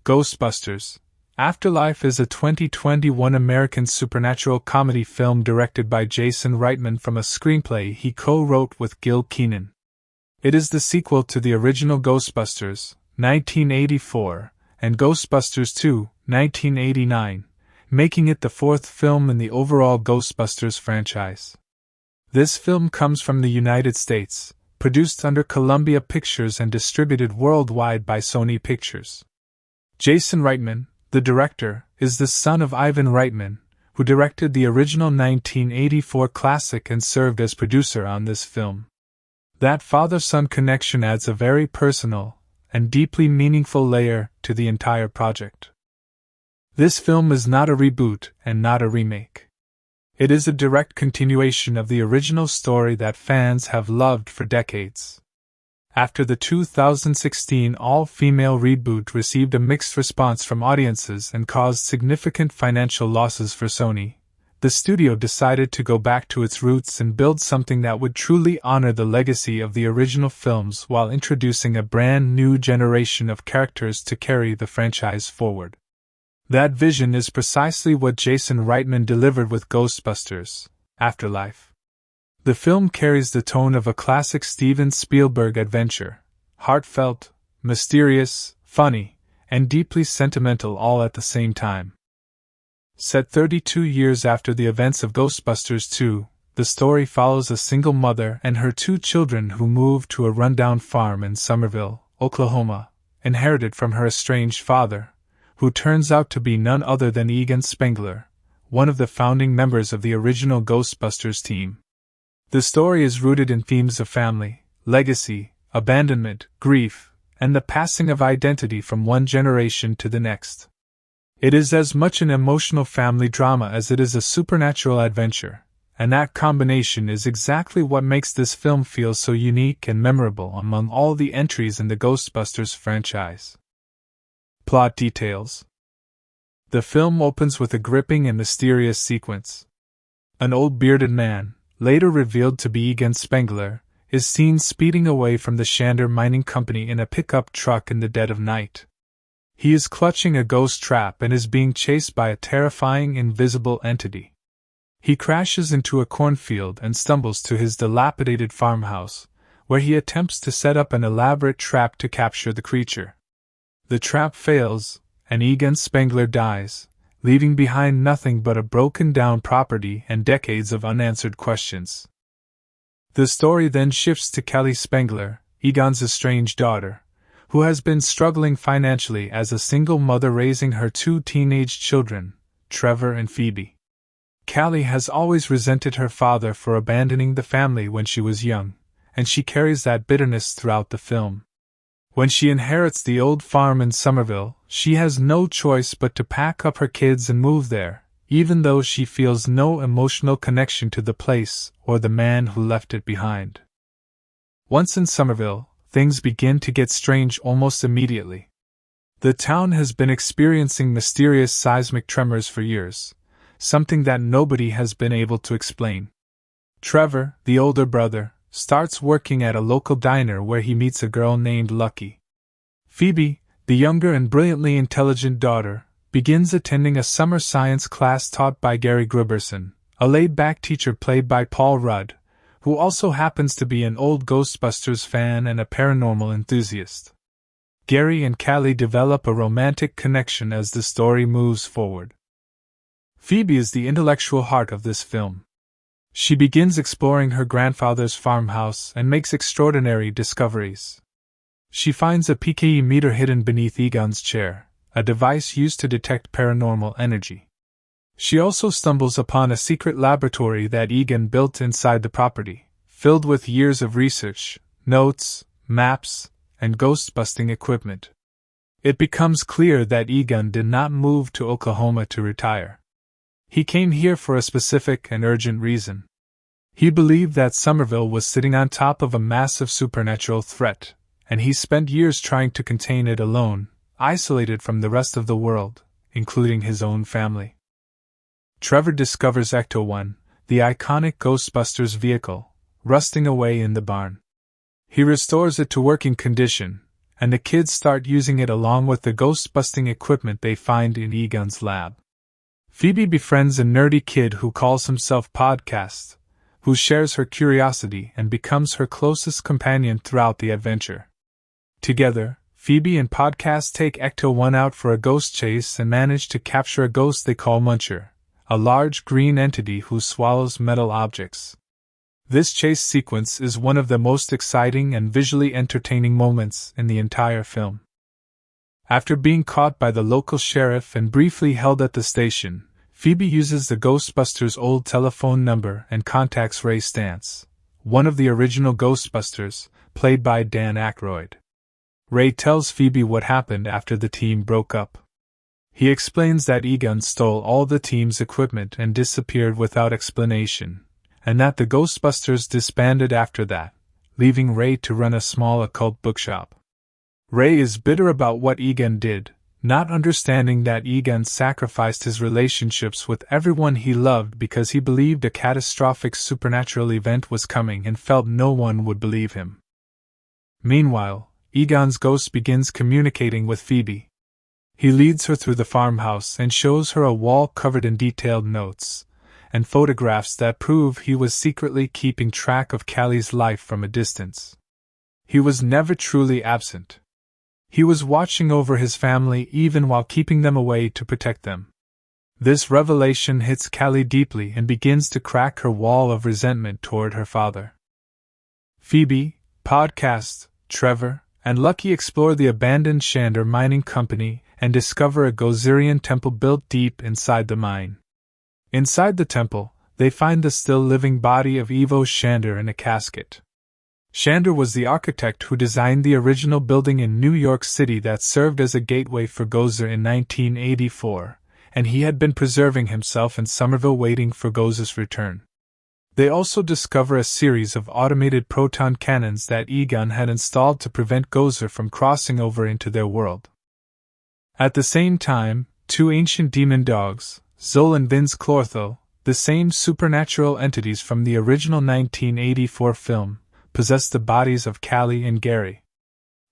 Ghostbusters Afterlife is a 2021 American supernatural comedy film directed by Jason Reitman from a screenplay he co-wrote with Gil Kenan. It is the sequel to the original Ghostbusters, 1984, and Ghostbusters 2, 1989, making it the fourth film in the overall Ghostbusters franchise. This film comes from the United States, produced under Columbia Pictures and distributed worldwide by Sony Pictures. Jason Reitman, the director, is the son of Ivan Reitman, who directed the original 1984 classic and served as producer on this film. That father-son connection adds a very personal and deeply meaningful layer to the entire project. This film is not a reboot and not a remake. It is a direct continuation of the original story that fans have loved for decades. After the 2016 all-female reboot received a mixed response from audiences and caused significant financial losses for Sony, the studio decided to go back to its roots and build something that would truly honor the legacy of the original films while introducing a brand new generation of characters to carry the franchise forward. That vision is precisely what Jason Reitman delivered with Ghostbusters Afterlife. The film carries the tone of a classic Steven Spielberg adventure, heartfelt, mysterious, funny, and deeply sentimental all at the same time. Set 32 years after the events of Ghostbusters 2, the story follows a single mother and her two children who move to a rundown farm in Summerville, Oklahoma, inherited from her estranged father, who turns out to be none other than Egon Spengler, one of the founding members of the original Ghostbusters team. The story is rooted in themes of family, legacy, abandonment, grief, and the passing of identity from one generation to the next. It is as much an emotional family drama as it is a supernatural adventure, and that combination is exactly what makes this film feel so unique and memorable among all the entries in the Ghostbusters franchise. Plot details. The film opens with a gripping and mysterious sequence. An old bearded man, later revealed to be Egon Spengler, is seen speeding away from the Shander Mining Company in a pickup truck in the dead of night. He is clutching a ghost trap and is being chased by a terrifying invisible entity. He crashes into a cornfield and stumbles to his dilapidated farmhouse, where he attempts to set up an elaborate trap to capture the creature. The trap fails, and Egon Spengler dies, leaving behind nothing but a broken-down property and decades of unanswered questions. The story then shifts to Kelly Spengler, Egon's estranged daughter, who has been struggling financially as a single mother raising her two teenage children, Trevor and Phoebe. Callie has always resented her father for abandoning the family when she was young, and she carries that bitterness throughout the film. When she inherits the old farm in Summerville, she has no choice but to pack up her kids and move there, even though she feels no emotional connection to the place or the man who left it behind. Once in Summerville, things begin to get strange almost immediately. The town has been experiencing mysterious seismic tremors for years, something that nobody has been able to explain. Trevor, the older brother, starts working at a local diner where he meets a girl named Lucky. Phoebe, the younger and brilliantly intelligent daughter, begins attending a summer science class taught by Gary Gruberson, a laid-back teacher played by Paul Rudd, who also happens to be an old Ghostbusters fan and a paranormal enthusiast. Gary and Callie develop a romantic connection as the story moves forward. Phoebe is the intellectual heart of this film. She begins exploring her grandfather's farmhouse and makes extraordinary discoveries. She finds a PKE meter hidden beneath Egon's chair, a device used to detect paranormal energy. She also stumbles upon a secret laboratory that Egon built inside the property, filled with years of research, notes, maps, and ghost-busting equipment. It becomes clear that Egon did not move to Oklahoma to retire. He came here for a specific and urgent reason. He believed that Summerville was sitting on top of a massive supernatural threat, and he spent years trying to contain it alone, isolated from the rest of the world, including his own family. Trevor discovers Ecto-1, the iconic Ghostbusters vehicle, rusting away in the barn. He restores it to working condition, and the kids start using it along with the ghost-busting equipment they find in Egon's lab. Phoebe befriends a nerdy kid who calls himself Podcast, who shares her curiosity and becomes her closest companion throughout the adventure. Together, Phoebe and Podcast take Ecto-1 out for a ghost chase and manage to capture a ghost they call Muncher, a large green entity who swallows metal objects. This chase sequence is one of the most exciting and visually entertaining moments in the entire film. After being caught by the local sheriff and briefly held at the station, Phoebe uses the Ghostbusters' old telephone number and contacts Ray Stantz, one of the original Ghostbusters, played by Dan Aykroyd. Ray tells Phoebe what happened after the team broke up. He explains that Egon stole all the team's equipment and disappeared without explanation, and that the Ghostbusters disbanded after that, leaving Ray to run a small occult bookshop. Ray is bitter about what Egon did, not understanding that Egon sacrificed his relationships with everyone he loved because he believed a catastrophic supernatural event was coming and felt no one would believe him. Meanwhile, Egon's ghost begins communicating with Phoebe. He leads her through the farmhouse and shows her a wall covered in detailed notes and photographs that prove he was secretly keeping track of Callie's life from a distance. He was never truly absent. He was watching over his family even while keeping them away to protect them. This revelation hits Callie deeply and begins to crack her wall of resentment toward her father. Phoebe, Podcast, Trevor, and Lucky explore the abandoned Shander mining company and discover a Gozerian temple built deep inside the mine. Inside the temple, they find the still-living body of Ivo Shander in a casket. Shander was the architect who designed the original building in New York City that served as a gateway for Gozer in 1984, and he had been preserving himself in Somerville waiting for Gozer's return. They also discover a series of automated proton cannons that Egon had installed to prevent Gozer from crossing over into their world. At the same time, two ancient demon dogs, Zol and Vince Clortho, the same supernatural entities from the original 1984 film, possess the bodies of Callie and Gary.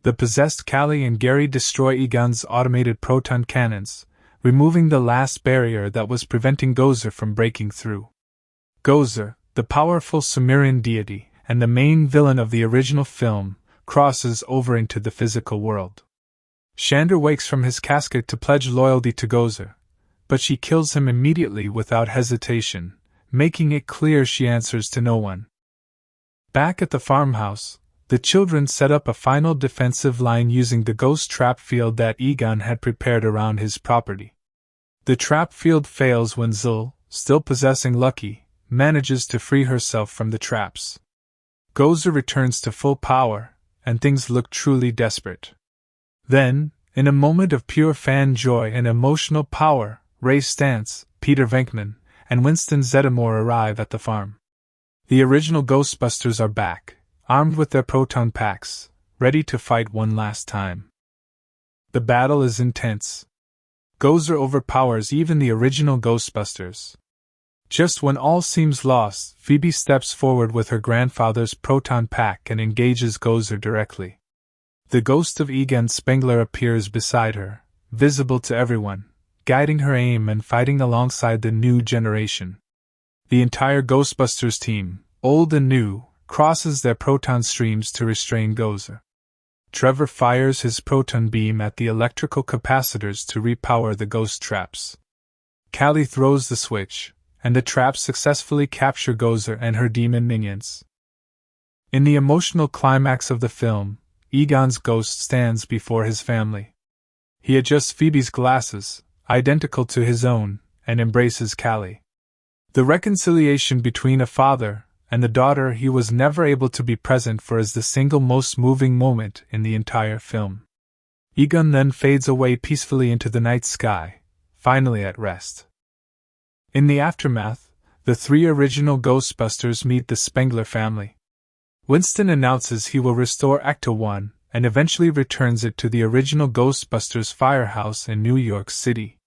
The possessed Callie and Gary destroy Egon's automated proton cannons, removing the last barrier that was preventing Gozer from breaking through. Gozer, the powerful Sumerian deity and the main villain of the original film, crosses over into the physical world. Shander wakes from his casket to pledge loyalty to Gozer, but she kills him immediately without hesitation, making it clear she answers to no one. Back at the farmhouse, the children set up a final defensive line using the ghost trap field that Egon had prepared around his property. The trap field fails when Zul, still possessing Lucky, manages to free herself from the traps. Gozer returns to full power, and things look truly desperate. Then, in a moment of pure fan joy and emotional power, Ray Stantz, Peter Venkman, and Winston Zeddemore arrive at the farm. The original Ghostbusters are back, armed with their proton packs, ready to fight one last time. The battle is intense. Gozer overpowers even the original Ghostbusters. Just when all seems lost, Phoebe steps forward with her grandfather's proton pack and engages Gozer directly. The ghost of Egon Spengler appears beside her, visible to everyone, guiding her aim and fighting alongside the new generation. The entire Ghostbusters team, old and new, crosses their proton streams to restrain Gozer. Trevor fires his proton beam at the electrical capacitors to repower the ghost traps. Callie throws the switch, and the traps successfully capture Gozer and her demon minions. In the emotional climax of the film, Egon's ghost stands before his family. He adjusts Phoebe's glasses, identical to his own, and embraces Callie. The reconciliation between a father and the daughter he was never able to be present for is the single most moving moment in the entire film. Egon then fades away peacefully into the night sky, finally at rest. In the aftermath, the three original Ghostbusters meet the Spengler family. Winston announces he will restore Ecto-1 and eventually returns it to the original Ghostbusters firehouse in New York City.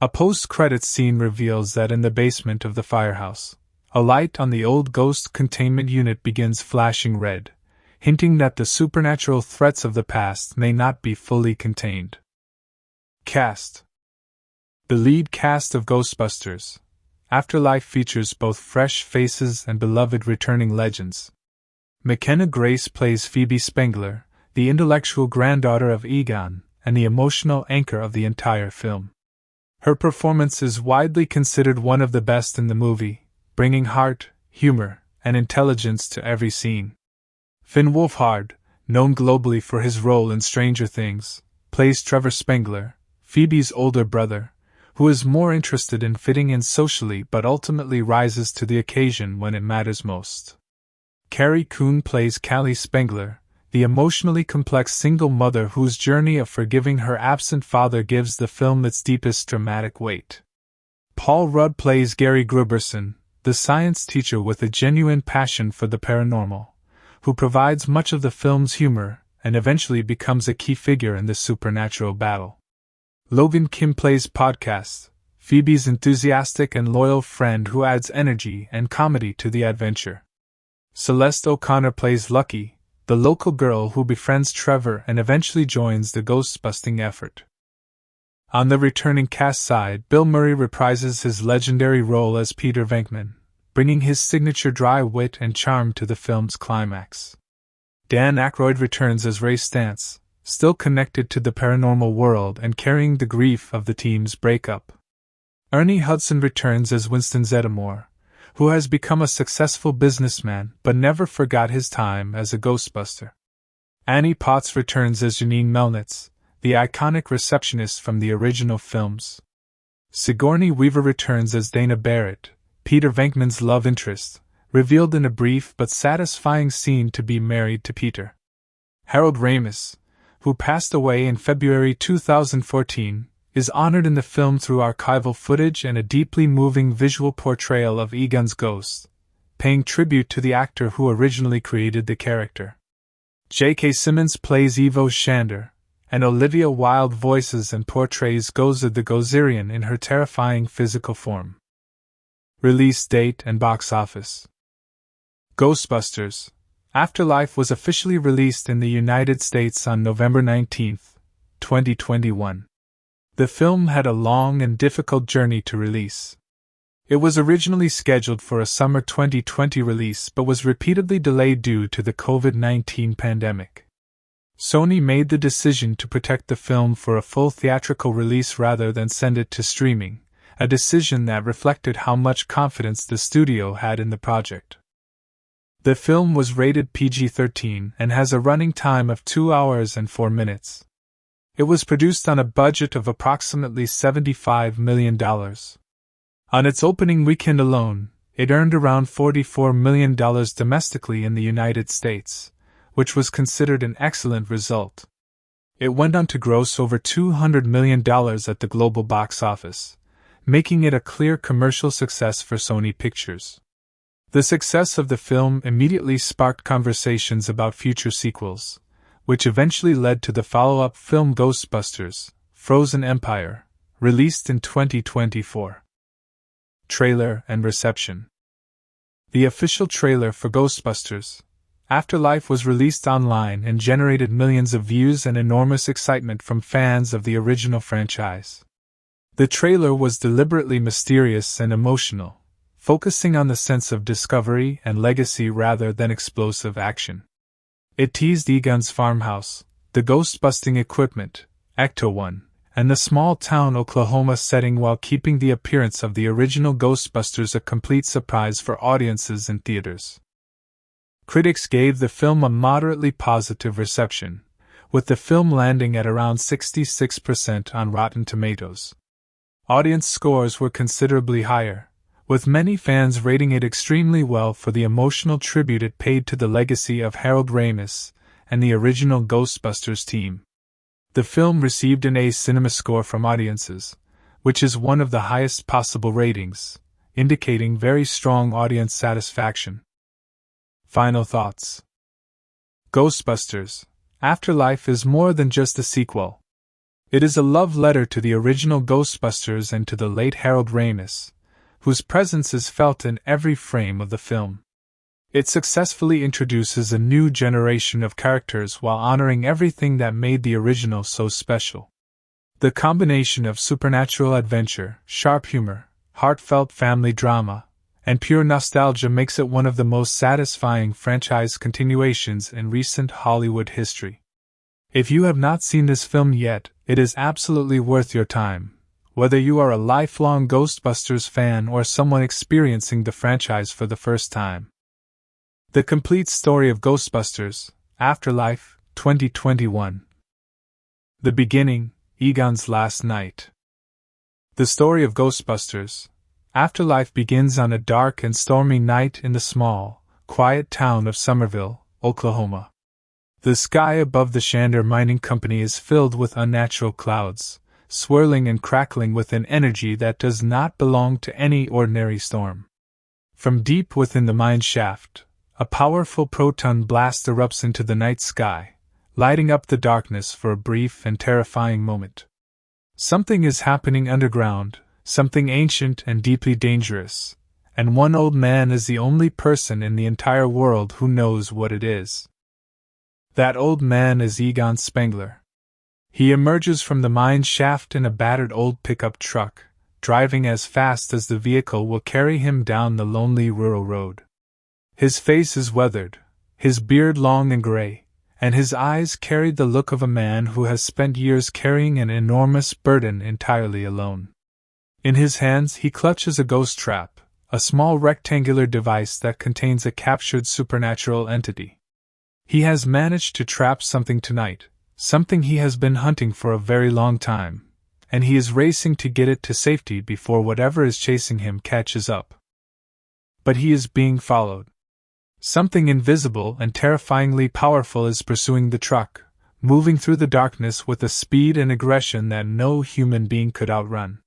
A post-credits scene reveals that in the basement of the firehouse, a light on the old ghost containment unit begins flashing red, hinting that the supernatural threats of the past may not be fully contained. Cast. The lead cast of Ghostbusters Afterlife features both fresh faces and beloved returning legends. McKenna Grace plays Phoebe Spengler, the intellectual granddaughter of Egon, and the emotional anchor of the entire film. Her performance is widely considered one of the best in the movie, bringing heart, humor, and intelligence to every scene. Finn Wolfhard, known globally for his role in Stranger Things, plays Trevor Spengler, Phoebe's older brother, who is more interested in fitting in socially but ultimately rises to the occasion when it matters most. Carrie Coon plays Callie Spengler, the emotionally complex single mother whose journey of forgiving her absent father gives the film its deepest dramatic weight. Paul Rudd plays Gary Gruberson, the science teacher with a genuine passion for the paranormal, who provides much of the film's humor and eventually becomes a key figure in the supernatural battle. Logan Kim plays Podcast, Phoebe's enthusiastic and loyal friend who adds energy and comedy to the adventure. Celeste O'Connor plays Lucky, the local girl who befriends Trevor and eventually joins the ghost-busting effort. On the returning cast side, Bill Murray reprises his legendary role as Peter Venkman, bringing his signature dry wit and charm to the film's climax. Dan Aykroyd returns as Ray Stantz, still connected to the paranormal world and carrying the grief of the team's breakup. Ernie Hudson returns as Winston Zeddemore, who has become a successful businessman but never forgot his time as a Ghostbuster. Annie Potts returns as Janine Melnitz, the iconic receptionist from the original films. Sigourney Weaver returns as Dana Barrett, Peter Venkman's love interest, revealed in a brief but satisfying scene to be married to Peter. Harold Ramis, who passed away in February 2014, is honored in the film through archival footage and a deeply moving visual portrayal of Egon's ghost, paying tribute to the actor who originally created the character. J.K. Simmons plays Evo Shander, and Olivia Wilde voices and portrays Gozer the Gozerian in her terrifying physical form. Release date and box office. Ghostbusters Afterlife was officially released in the United States on November 19, 2021. The film had a long and difficult journey to release. It was originally scheduled for a summer 2020 release but was repeatedly delayed due to the COVID-19 pandemic. Sony made the decision to protect the film for a full theatrical release rather than send it to streaming, a decision that reflected how much confidence the studio had in the project. The film was rated PG-13 and has a running time of 2 hours and 4 minutes. It was produced on a budget of approximately $75 million. On its opening weekend alone, it earned around $44 million domestically in the United States, which was considered an excellent result. It went on to gross over $200 million at the global box office, making it a clear commercial success for Sony Pictures. The success of the film immediately sparked conversations about future sequels, which eventually led to the follow-up film Ghostbusters: Frozen Empire, released in 2024. Trailer and reception. The official trailer for Ghostbusters: Afterlife was released online and generated millions of views and enormous excitement from fans of the original franchise. The trailer was deliberately mysterious and emotional, focusing on the sense of discovery and legacy rather than explosive action. It teased Egon's farmhouse, the ghost-busting equipment, Ecto-1, and the small-town Oklahoma setting while keeping the appearance of the original Ghostbusters a complete surprise for audiences in theaters. Critics gave the film a moderately positive reception, with the film landing at around 66% on Rotten Tomatoes. Audience scores were considerably higher, with many fans rating it extremely well for the emotional tribute it paid to the legacy of Harold Ramis and the original Ghostbusters team. The film received an A Cinema score from audiences, which is one of the highest possible ratings, indicating very strong audience satisfaction. Final thoughts. Ghostbusters: Afterlife is more than just a sequel. It is a love letter to the original Ghostbusters and to the late Harold Ramis, whose presence is felt in every frame of the film. It successfully introduces a new generation of characters while honoring everything that made the original so special. The combination of supernatural adventure, sharp humor, heartfelt family drama, and pure nostalgia makes it one of the most satisfying franchise continuations in recent Hollywood history. If you have not seen this film yet, it is absolutely worth your time, whether you are a lifelong Ghostbusters fan or someone experiencing the franchise for the first time. The complete story of Ghostbusters, Afterlife, 2021. The beginning, Egon's last night. The story of Ghostbusters, Afterlife begins on a dark and stormy night in the small, quiet town of Somerville, Oklahoma. The sky above the Shander Mining Company is filled with unnatural clouds, swirling and crackling with an energy that does not belong to any ordinary storm. From deep within the mine shaft, a powerful proton blast erupts into the night sky, lighting up the darkness for a brief and terrifying moment. Something is happening underground, something ancient and deeply dangerous, and one old man is the only person in the entire world who knows what it is. That old man is Egon Spengler. He emerges from the mine shaft in a battered old pickup truck, driving as fast as the vehicle will carry him down the lonely rural road. His face is weathered, his beard long and gray, and his eyes carried the look of a man who has spent years carrying an enormous burden entirely alone. In his hands he clutches a ghost trap, a small rectangular device that contains a captured supernatural entity. He has managed to trap something tonight, something he has been hunting for a very long time, and he is racing to get it to safety before whatever is chasing him catches up. But he is being followed. Something invisible and terrifyingly powerful is pursuing the truck, moving through the darkness with a speed and aggression that no human being could outrun.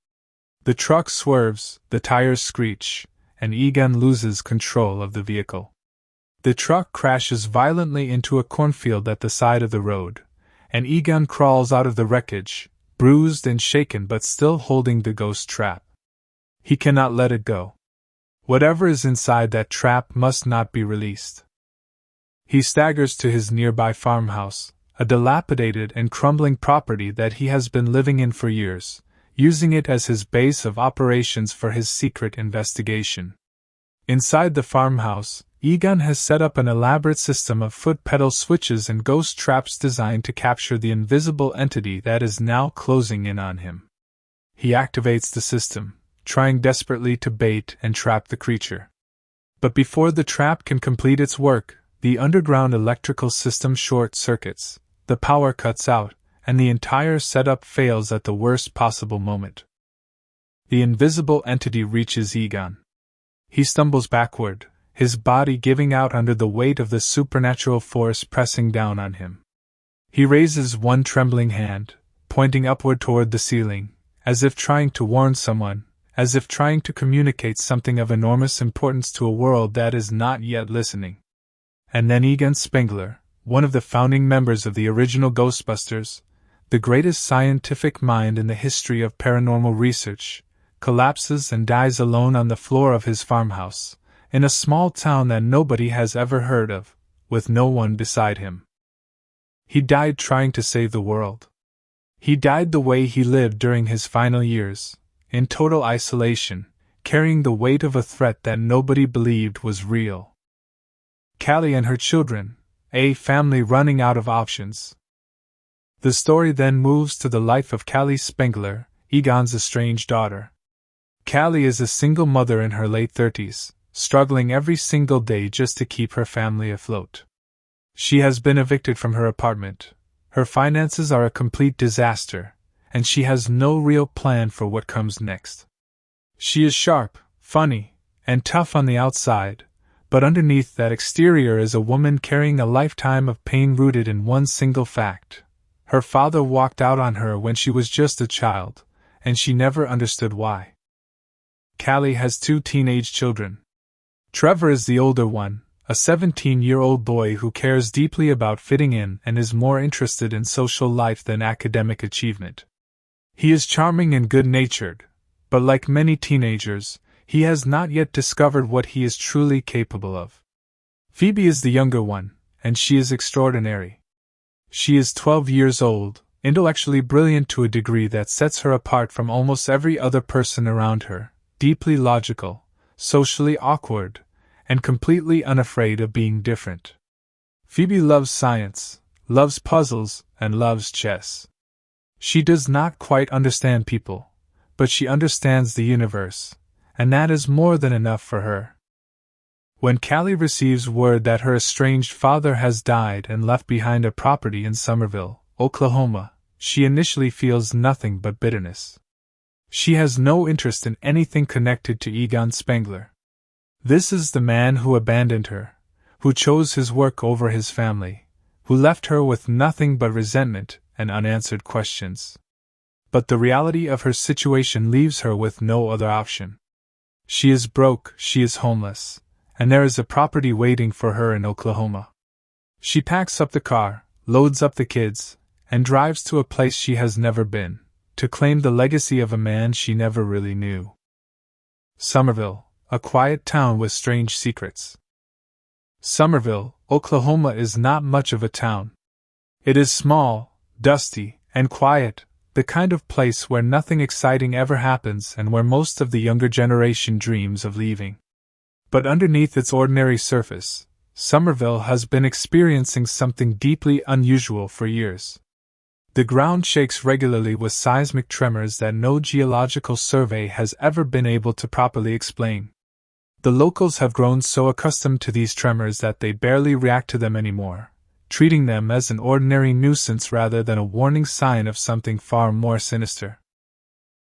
The truck swerves, the tires screech, and Egon loses control of the vehicle. The truck crashes violently into a cornfield at the side of the road, and Egon crawls out of the wreckage, bruised and shaken but still holding the ghost trap. He cannot let it go. Whatever is inside that trap must not be released. He staggers to his nearby farmhouse, a dilapidated and crumbling property that he has been living in for years, using it as his base of operations for his secret investigation. Inside the farmhouse, Egon has set up an elaborate system of foot pedal switches and ghost traps designed to capture the invisible entity that is now closing in on him. He activates the system, trying desperately to bait and trap the creature. But before the trap can complete its work, the underground electrical system short-circuits, the power cuts out, and the entire setup fails at the worst possible moment. The invisible entity reaches Egon. He stumbles backward, his body giving out under the weight of the supernatural force pressing down on him. He raises one trembling hand, pointing upward toward the ceiling, as if trying to warn someone, as if trying to communicate something of enormous importance to a world that is not yet listening. And then Egon Spengler, one of the founding members of the original Ghostbusters, the greatest scientific mind in the history of paranormal research, collapses and dies alone on the floor of his farmhouse, in a small town that nobody has ever heard of, with no one beside him. He died trying to save the world. He died the way he lived during his final years, in total isolation, carrying the weight of a threat that nobody believed was real. Callie and her children, a family running out of options. The story then moves to the life of Callie Spengler, Egon's estranged daughter. Callie is a single mother in her late 30s, struggling every single day just to keep her family afloat. She has been evicted from her apartment, her finances are a complete disaster, and she has no real plan for what comes next. She is sharp, funny, and tough on the outside, but underneath that exterior is a woman carrying a lifetime of pain rooted in one single fact. Her father walked out on her when she was just a child, and she never understood why. Callie has 2 teenage children. Trevor is the older one, a 17-year-old boy who cares deeply about fitting in and is more interested in social life than academic achievement. He is charming and good-natured, but like many teenagers, he has not yet discovered what he is truly capable of. Phoebe is the younger one, and she is extraordinary. She is 12 years old, intellectually brilliant to a degree that sets her apart from almost every other person around her, deeply logical, socially awkward, and completely unafraid of being different. Phoebe loves science, loves puzzles, and loves chess. She does not quite understand people, but she understands the universe, and that is more than enough for her. When Callie receives word that her estranged father has died and left behind a property in Summerville, Oklahoma, she initially feels nothing but bitterness. She has no interest in anything connected to Egon Spengler. This is the man who abandoned her, who chose his work over his family, who left her with nothing but resentment and unanswered questions. But the reality of her situation leaves her with no other option. She is broke, she is homeless, and there is a property waiting for her in Oklahoma. She packs up the car, loads up the kids, and drives to a place she has never been, to claim the legacy of a man she never really knew. Summerville, a quiet town with strange secrets. Summerville, Oklahoma is not much of a town. It is small, dusty, and quiet, the kind of place where nothing exciting ever happens and where most of the younger generation dreams of leaving. But underneath its ordinary surface, Summerville has been experiencing something deeply unusual for years. The ground shakes regularly with seismic tremors that no geological survey has ever been able to properly explain. The locals have grown so accustomed to these tremors that they barely react to them anymore, treating them as an ordinary nuisance rather than a warning sign of something far more sinister.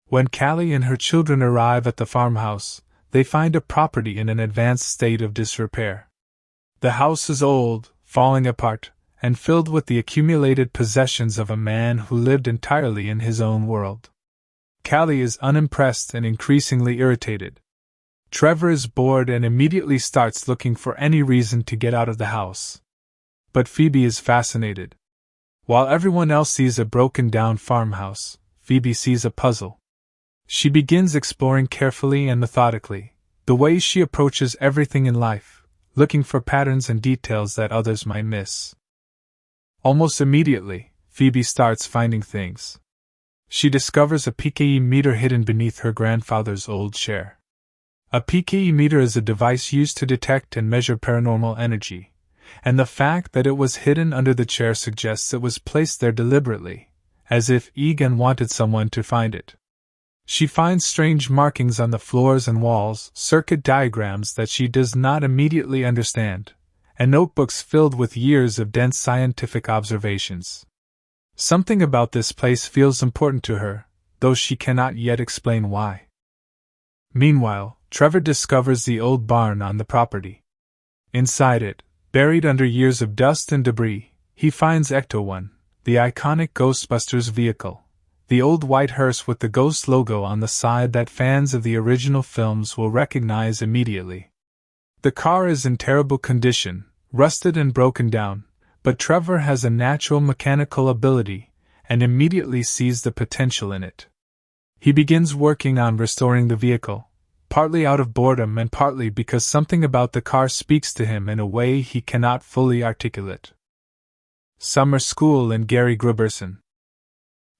When Callie and her children arrive at the farmhouse, they find a property in an advanced state of disrepair. The house is old, falling apart, and filled with the accumulated possessions of a man who lived entirely in his own world. Callie is unimpressed and increasingly irritated. Trevor is bored and immediately starts looking for any reason to get out of the house. But Phoebe is fascinated. While everyone else sees a broken-down farmhouse, Phoebe sees a puzzle. She begins exploring carefully and methodically, the way she approaches everything in life, looking for patterns and details that others might miss. Almost immediately, Phoebe starts finding things. She discovers a PKE meter hidden beneath her grandfather's old chair. A PKE meter is a device used to detect and measure paranormal energy, and the fact that it was hidden under the chair suggests it was placed there deliberately, as if Egon wanted someone to find it. She finds strange markings on the floors and walls, circuit diagrams that she does not immediately understand, and notebooks filled with years of dense scientific observations. Something about this place feels important to her, though she cannot yet explain why. Meanwhile, Trevor discovers the old barn on the property. Inside it, buried under years of dust and debris, he finds Ecto-1, the iconic Ghostbusters vehicle, the old white hearse with the ghost logo on the side that fans of the original films will recognize immediately. The car is in terrible condition, rusted and broken down, but Trevor has a natural mechanical ability and immediately sees the potential in it. He begins working on restoring the vehicle, partly out of boredom and partly because something about the car speaks to him in a way he cannot fully articulate. Summer school in Gary Gruberson.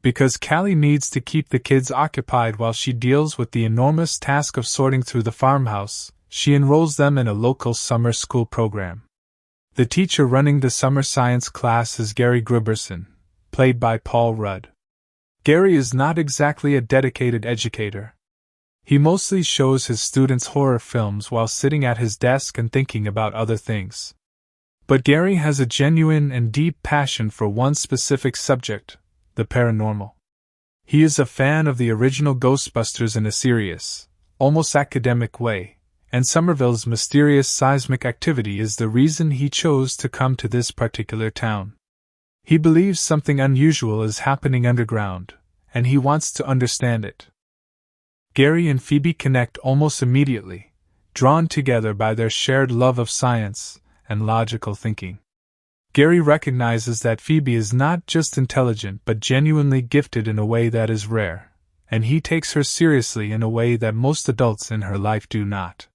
Because Callie needs to keep the kids occupied while she deals with the enormous task of sorting through the farmhouse, she enrolls them in a local summer school program. The teacher running the summer science class is Gary Gruberson, played by Paul Rudd. Gary is not exactly a dedicated educator. He mostly shows his students horror films while sitting at his desk and thinking about other things. But Gary has a genuine and deep passion for one specific subject, the paranormal. He is a fan of the original Ghostbusters in a serious, almost academic way, and Summerville's mysterious seismic activity is the reason he chose to come to this particular town. He believes something unusual is happening underground, and he wants to understand it. Gary and Phoebe connect almost immediately, drawn together by their shared love of science and logical thinking. Gary recognizes that Phoebe is not just intelligent but genuinely gifted in a way that is rare, and he takes her seriously in a way that most adults in her life do not.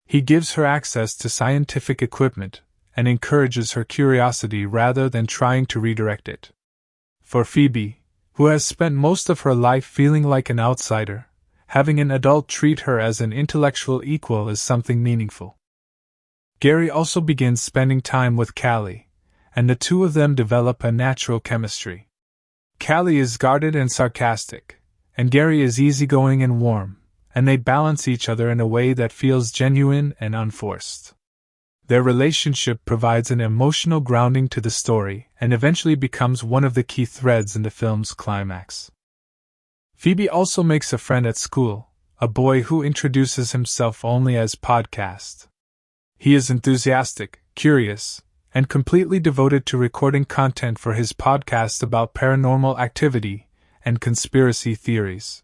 He gives her access to scientific equipment and encourages her curiosity rather than trying to redirect it. For Phoebe, who has spent most of her life feeling like an outsider, having an adult treat her as an intellectual equal is something meaningful. Gary also begins spending time with Callie, and the two of them develop a natural chemistry. Callie is guarded and sarcastic, and Gary is easygoing and warm, and they balance each other in a way that feels genuine and unforced. Their relationship provides an emotional grounding to the story and eventually becomes one of the key threads in the film's climax. Phoebe also makes a friend at school, a boy who introduces himself only as Podcast. He is enthusiastic, curious, and completely devoted to recording content for his podcast about paranormal activity and conspiracy theories.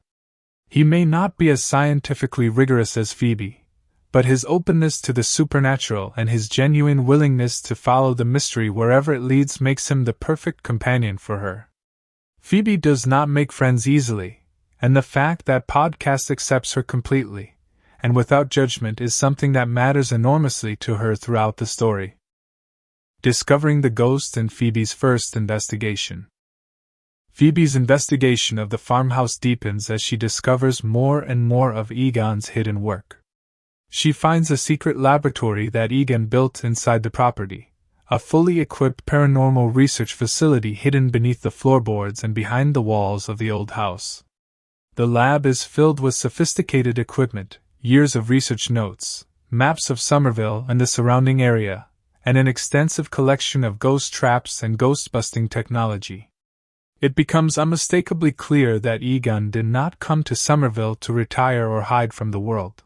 He may not be as scientifically rigorous as Phoebe, but his openness to the supernatural and his genuine willingness to follow the mystery wherever it leads makes him the perfect companion for her. Phoebe does not make friends easily, and the fact that Podcast accepts her completely, and without judgment is something that matters enormously to her throughout the story. Discovering the ghost and Phoebe's first investigation. Phoebe's investigation of the farmhouse deepens as she discovers more and more of Egon's hidden work. She finds a secret laboratory that Egon built inside the property, a fully equipped paranormal research facility hidden beneath the floorboards and behind the walls of the old house. The lab is filled with sophisticated equipment, years of research notes, maps of Somerville and the surrounding area, and an extensive collection of ghost traps and ghost-busting technology. It becomes unmistakably clear that Egon did not come to Somerville to retire or hide from the world.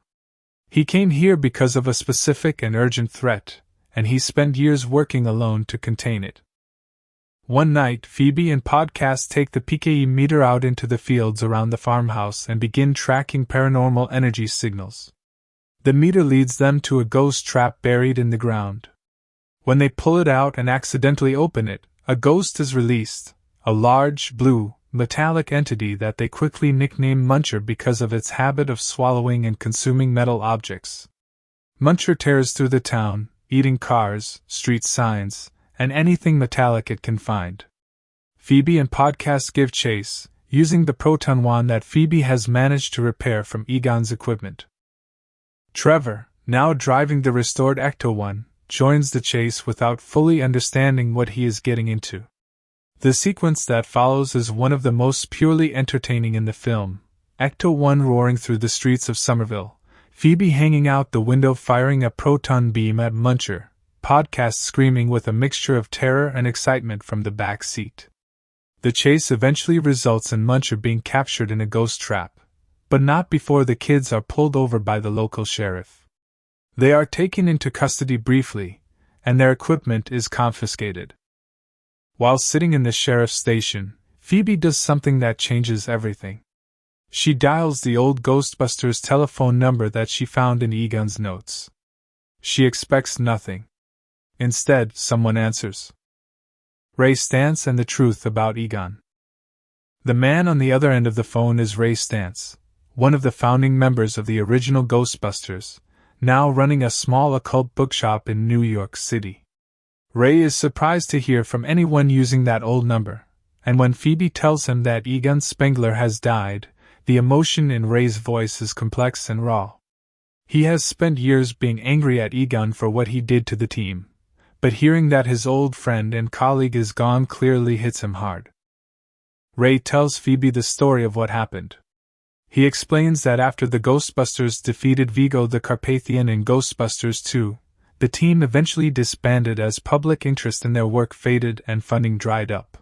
He came here because of a specific and urgent threat, and he spent years working alone to contain it. One night, Phoebe and Podcast take the PKE meter out into the fields around the farmhouse and begin tracking paranormal energy signals. The meter leads them to a ghost trap buried in the ground. When they pull it out and accidentally open it, a ghost is released, a large, blue, metallic entity that they quickly nickname Muncher because of its habit of swallowing and consuming metal objects. Muncher tears through the town, eating cars, street signs, and anything metallic it can find. Phoebe and Podcast give chase, using the proton wand that Phoebe has managed to repair from Egon's equipment. Trevor, now driving the restored Ecto-1, joins the chase without fully understanding what he is getting into. The sequence that follows is one of the most purely entertaining in the film, Ecto-1 roaring through the streets of Somerville, Phoebe hanging out the window firing a proton beam at Muncher, Podcast screaming with a mixture of terror and excitement from the back seat. The chase eventually results in Muncher being captured in a ghost trap, but not before the kids are pulled over by the local sheriff. They are taken into custody briefly, and their equipment is confiscated. While sitting in the sheriff's station, Phoebe does something that changes everything. She dials the old Ghostbusters telephone number that she found in Egon's notes. She expects nothing. Instead, someone answers. Ray Stantz and the truth about Egon. The man on the other end of the phone is Ray Stantz, one of the founding members of the original Ghostbusters, now running a small occult bookshop in New York City. Ray is surprised to hear from anyone using that old number, and when Phoebe tells him that Egon Spengler has died, the emotion in Ray's voice is complex and raw. He has spent years being angry at Egon for what he did to the team, but hearing that his old friend and colleague is gone clearly hits him hard. Ray tells Phoebe the story of what happened. He explains that after the Ghostbusters defeated Vigo the Carpathian in Ghostbusters 2, the team eventually disbanded as public interest in their work faded and funding dried up.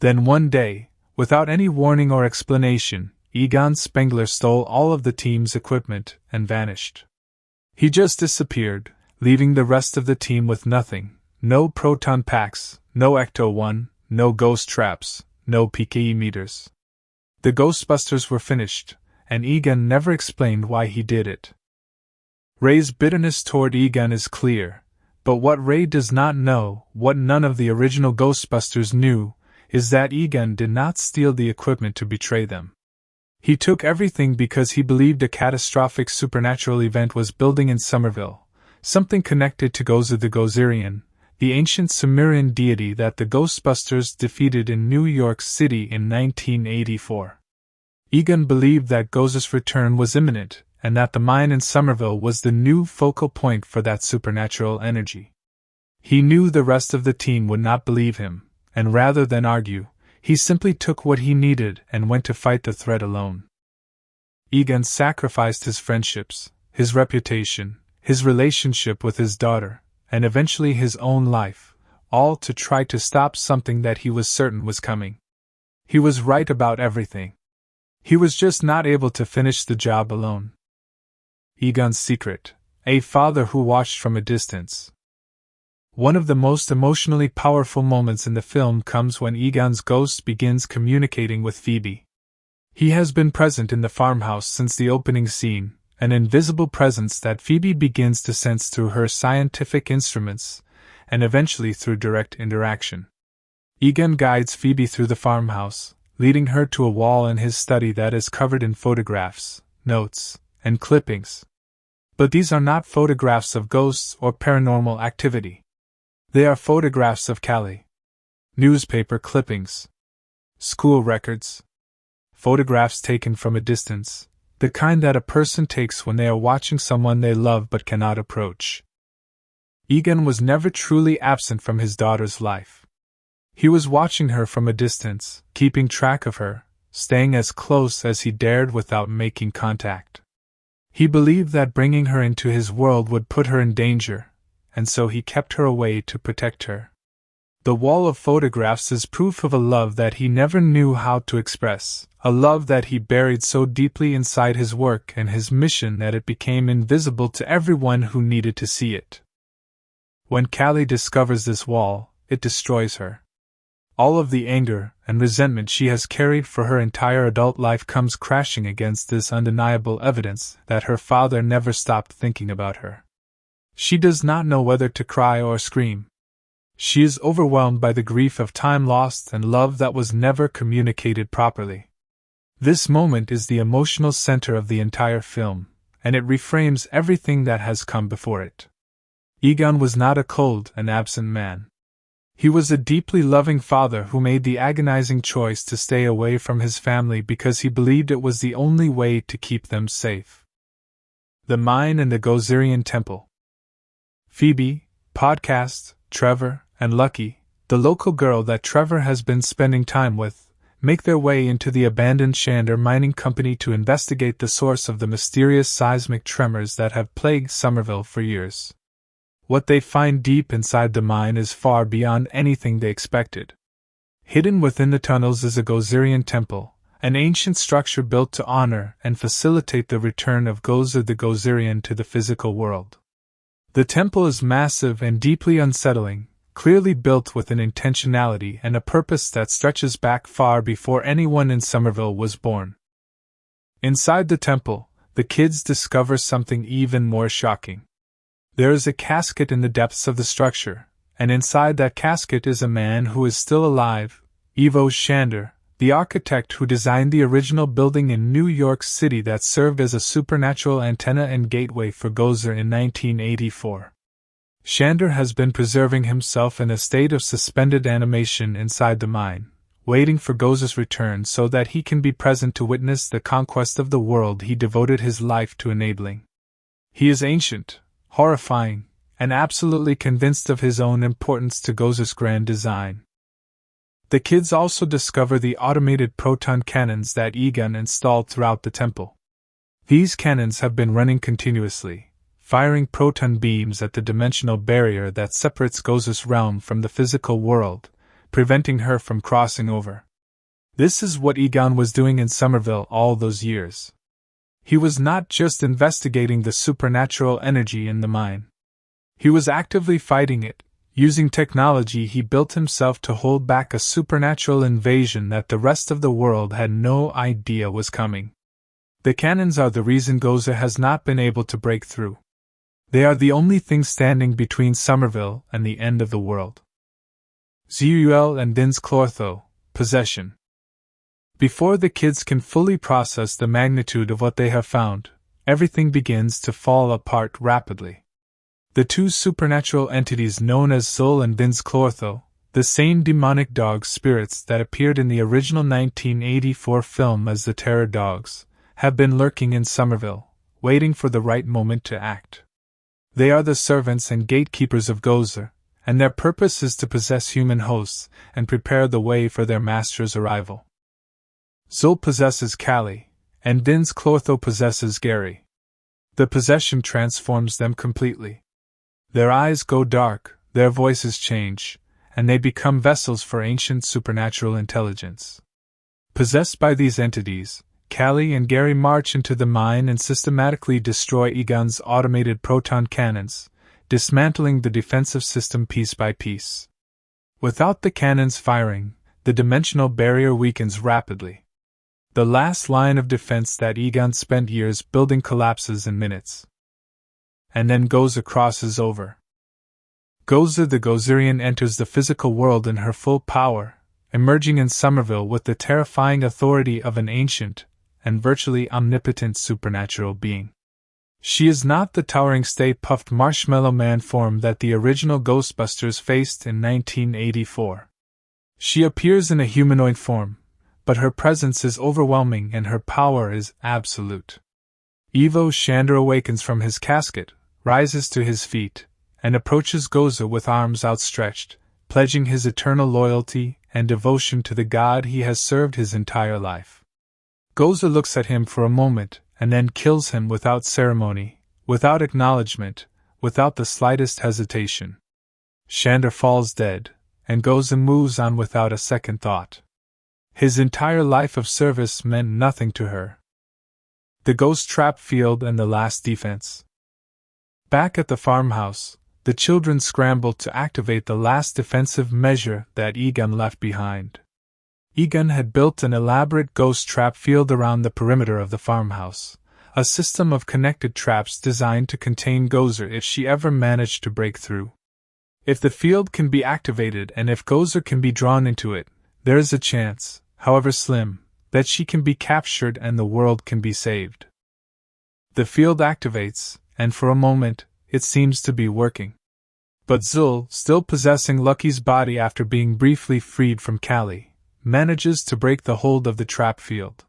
Then one day, without any warning or explanation, Egon Spengler stole all of the team's equipment and vanished. He just disappeared, leaving the rest of the team with nothing, no proton packs, no Ecto-1, no ghost traps, no PKE meters. The Ghostbusters were finished, and Egon never explained why he did it. Ray's bitterness toward Egon is clear, but what Ray does not know, what none of the original Ghostbusters knew, is that Egon did not steal the equipment to betray them. He took everything because he believed a catastrophic supernatural event was building in Somerville, something connected to Gozer the Gozerian, the ancient Sumerian deity that the Ghostbusters defeated in New York City in 1984. Egon believed that Gozer's return was imminent, and that the mine in Somerville was the new focal point for that supernatural energy. He knew the rest of the team would not believe him, and rather than argue, he simply took what he needed and went to fight the threat alone. Egon sacrificed his friendships, his reputation, his relationship with his daughter, and eventually his own life, all to try to stop something that he was certain was coming. He was right about everything. He was just not able to finish the job alone. Egon's secret: a father who watched from a distance. One of the most emotionally powerful moments in the film comes when Egon's ghost begins communicating with Phoebe. He has been present in the farmhouse since the opening scene, an invisible presence that Phoebe begins to sense through her scientific instruments, and eventually through direct interaction. Egon guides Phoebe through the farmhouse, leading her to a wall in his study that is covered in photographs, notes, and clippings. But these are not photographs of ghosts or paranormal activity. They are photographs of Callie. Newspaper clippings. School records. Photographs taken from a distance, the kind that a person takes when they are watching someone they love but cannot approach. Egon was never truly absent from his daughter's life. He was watching her from a distance, keeping track of her, staying as close as he dared without making contact. He believed that bringing her into his world would put her in danger, and so he kept her away to protect her. The wall of photographs is proof of a love that he never knew how to express, a love that he buried so deeply inside his work and his mission that it became invisible to everyone who needed to see it. When Callie discovers this wall, it destroys her. All of the anger and resentment she has carried for her entire adult life comes crashing against this undeniable evidence that her father never stopped thinking about her. She does not know whether to cry or scream. She is overwhelmed by the grief of time lost and love that was never communicated properly. This moment is the emotional center of the entire film, and it reframes everything that has come before it. Egon was not a cold and absent man. He was a deeply loving father who made the agonizing choice to stay away from his family because he believed it was the only way to keep them safe. The Mine and the Gozerian Temple. Phoebe, Podcast, Trevor, and Lucky, the local girl that Trevor has been spending time with, make their way into the abandoned Shander Mining Company to investigate the source of the mysterious seismic tremors that have plagued Somerville for years. What they find deep inside the mine is far beyond anything they expected. Hidden within the tunnels is a Gozerian temple, an ancient structure built to honor and facilitate the return of Gozer the Gozerian to the physical world. The temple is massive and deeply unsettling, clearly built with an intentionality and a purpose that stretches back far before anyone in Somerville was born. Inside the temple, the kids discover something even more shocking. There is a casket in the depths of the structure, and inside that casket is a man who is still alive, Ivo Shander, the architect who designed the original building in New York City that served as a supernatural antenna and gateway for Gozer in 1984. Shander has been preserving himself in a state of suspended animation inside the mine, waiting for Gozer's return so that he can be present to witness the conquest of the world he devoted his life to enabling. He is ancient, horrifying, and absolutely convinced of his own importance to Gozer's grand design. The kids also discover the automated proton cannons that Egon installed throughout the temple. These cannons have been running continuously, firing proton beams at the dimensional barrier that separates Gozer's realm from the physical world, preventing her from crossing over. This is what Egon was doing in Somerville all those years. He was not just investigating the supernatural energy in the mine. He was actively fighting it, using technology he built himself to hold back a supernatural invasion that the rest of the world had no idea was coming. The cannons are the reason Gozer has not been able to break through. They are the only thing standing between Somerville and the end of the world. Zeuel and Dins Clortho, Possession. Before the kids can fully process the magnitude of what they have found, everything begins to fall apart rapidly. The two supernatural entities known as Zul and Vinz Clortho, the same demonic dog spirits that appeared in the original 1984 film as the Terror Dogs, have been lurking in Somerville, waiting for the right moment to act. They are the servants and gatekeepers of Gozer, and their purpose is to possess human hosts and prepare the way for their master's arrival. Zul possesses Callie, and Vinz Clortho possesses Gary. The possession transforms them completely. Their eyes go dark, their voices change, and they become vessels for ancient supernatural intelligence. Possessed by these entities, Callie and Gary march into the mine and systematically destroy Egon's automated proton cannons, dismantling the defensive system piece by piece. Without the cannons firing, the dimensional barrier weakens rapidly. The last line of defense that Egon spent years building collapses in minutes. And then Gozer crosses over. Gozer the Gozerian enters the physical world in her full power, emerging in Somerville with the terrifying authority of an ancient and virtually omnipotent supernatural being. She is not the towering Stay-Puffed Marshmallow Man form that the original Ghostbusters faced in 1984. She appears in a humanoid form, but her presence is overwhelming and her power is absolute. Ivo Shander awakens from his casket, rises to his feet, and approaches Gozer with arms outstretched, pledging his eternal loyalty and devotion to the god he has served his entire life. Gozer looks at him for a moment, and then kills him without ceremony, without acknowledgement, without the slightest hesitation. Shander falls dead, and Gozer moves on without a second thought. His entire life of service meant nothing to her. The ghost trap field and the last defense. Back at the farmhouse, the children scramble to activate the last defensive measure that Egon left behind. Egon had built an elaborate ghost trap field around the perimeter of the farmhouse, a system of connected traps designed to contain Gozer if she ever managed to break through. If the field can be activated and if Gozer can be drawn into it, there is a chance, however slim, that she can be captured and the world can be saved. The field activates, and for a moment, it seems to be working. But Zul, still possessing Lucky's body after being briefly freed from Callie, manages to break the hold of the trap field.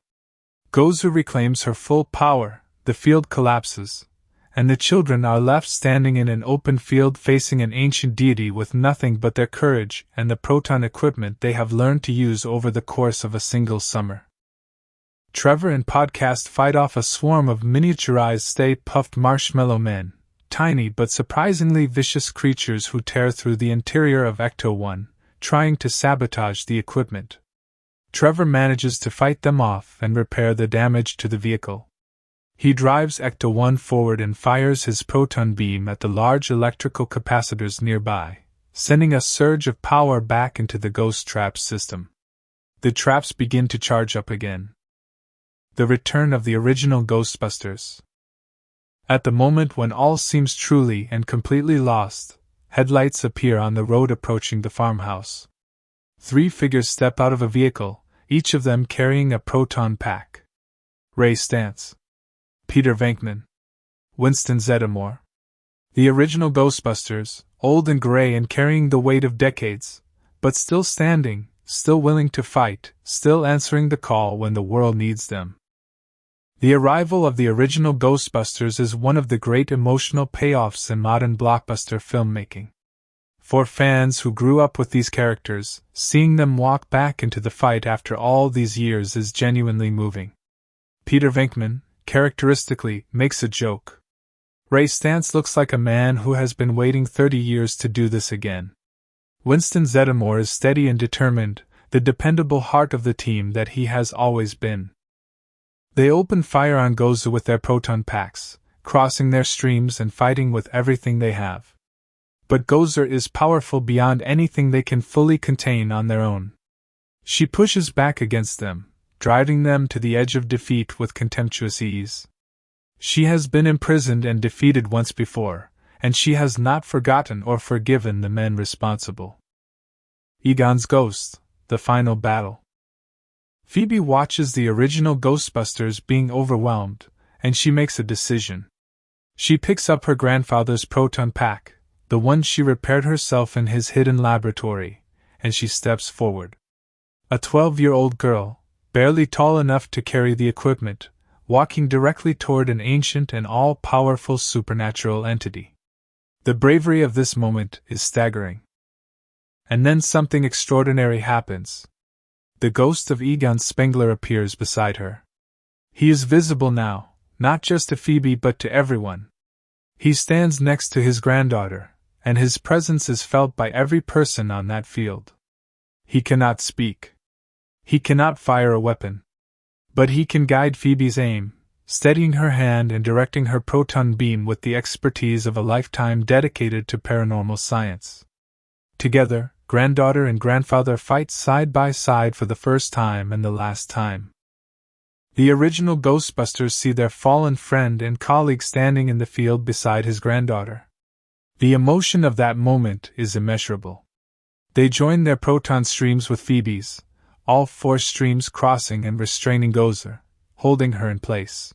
Gozer reclaims her full power, the field collapses, and the children are left standing in an open field facing an ancient deity with nothing but their courage and the proton equipment they have learned to use over the course of a single summer. Trevor and Podcast fight off a swarm of miniaturized Stay-Puffed Marshmallow Men, tiny but surprisingly vicious creatures who tear through the interior of Ecto-1, trying to sabotage the equipment. Trevor manages to fight them off and repair the damage to the vehicle. He drives Ecto-1 forward and fires his proton beam at the large electrical capacitors nearby, sending a surge of power back into the ghost trap system. The traps begin to charge up again. The return of the original Ghostbusters. At the moment when all seems truly and completely lost, headlights appear on the road approaching the farmhouse. 3 figures step out of a vehicle, each of them carrying a proton pack. Ray Stantz, Peter Venkman, Winston Zeddemore. The original Ghostbusters, old and gray and carrying the weight of decades, but still standing, still willing to fight, still answering the call when the world needs them. The arrival of the original Ghostbusters is one of the great emotional payoffs in modern blockbuster filmmaking. For fans who grew up with these characters, seeing them walk back into the fight after all these years is genuinely moving. Peter Venkman, characteristically, makes a joke. Ray Stantz looks like a man who has been waiting 30 years to do this again. Winston Zeddemore is steady and determined, the dependable heart of the team that he has always been. They open fire on Gozer with their proton packs, crossing their streams and fighting with everything they have. But Gozer is powerful beyond anything they can fully contain on their own. She pushes back against them, driving them to the edge of defeat with contemptuous ease. She has been imprisoned and defeated once before, and she has not forgotten or forgiven the men responsible. Egon's Ghost, the final battle. Phoebe watches the original Ghostbusters being overwhelmed, and she makes a decision. She picks up her grandfather's proton pack, the one she repaired herself in his hidden laboratory, and she steps forward. A 12-year-old girl, barely tall enough to carry the equipment, walking directly toward an ancient and all-powerful supernatural entity. The bravery of this moment is staggering. And then something extraordinary happens. The ghost of Egon Spengler appears beside her. He is visible now, not just to Phoebe but to everyone. He stands next to his granddaughter, and his presence is felt by every person on that field. He cannot speak. He cannot fire a weapon. But he can guide Phoebe's aim, steadying her hand and directing her proton beam with the expertise of a lifetime dedicated to paranormal science. Together, granddaughter and grandfather fight side by side for the first time and the last time. The original Ghostbusters see their fallen friend and colleague standing in the field beside his granddaughter. The emotion of that moment is immeasurable. They join their proton streams with Phoebe's, all four streams crossing and restraining Gozer, holding her in place.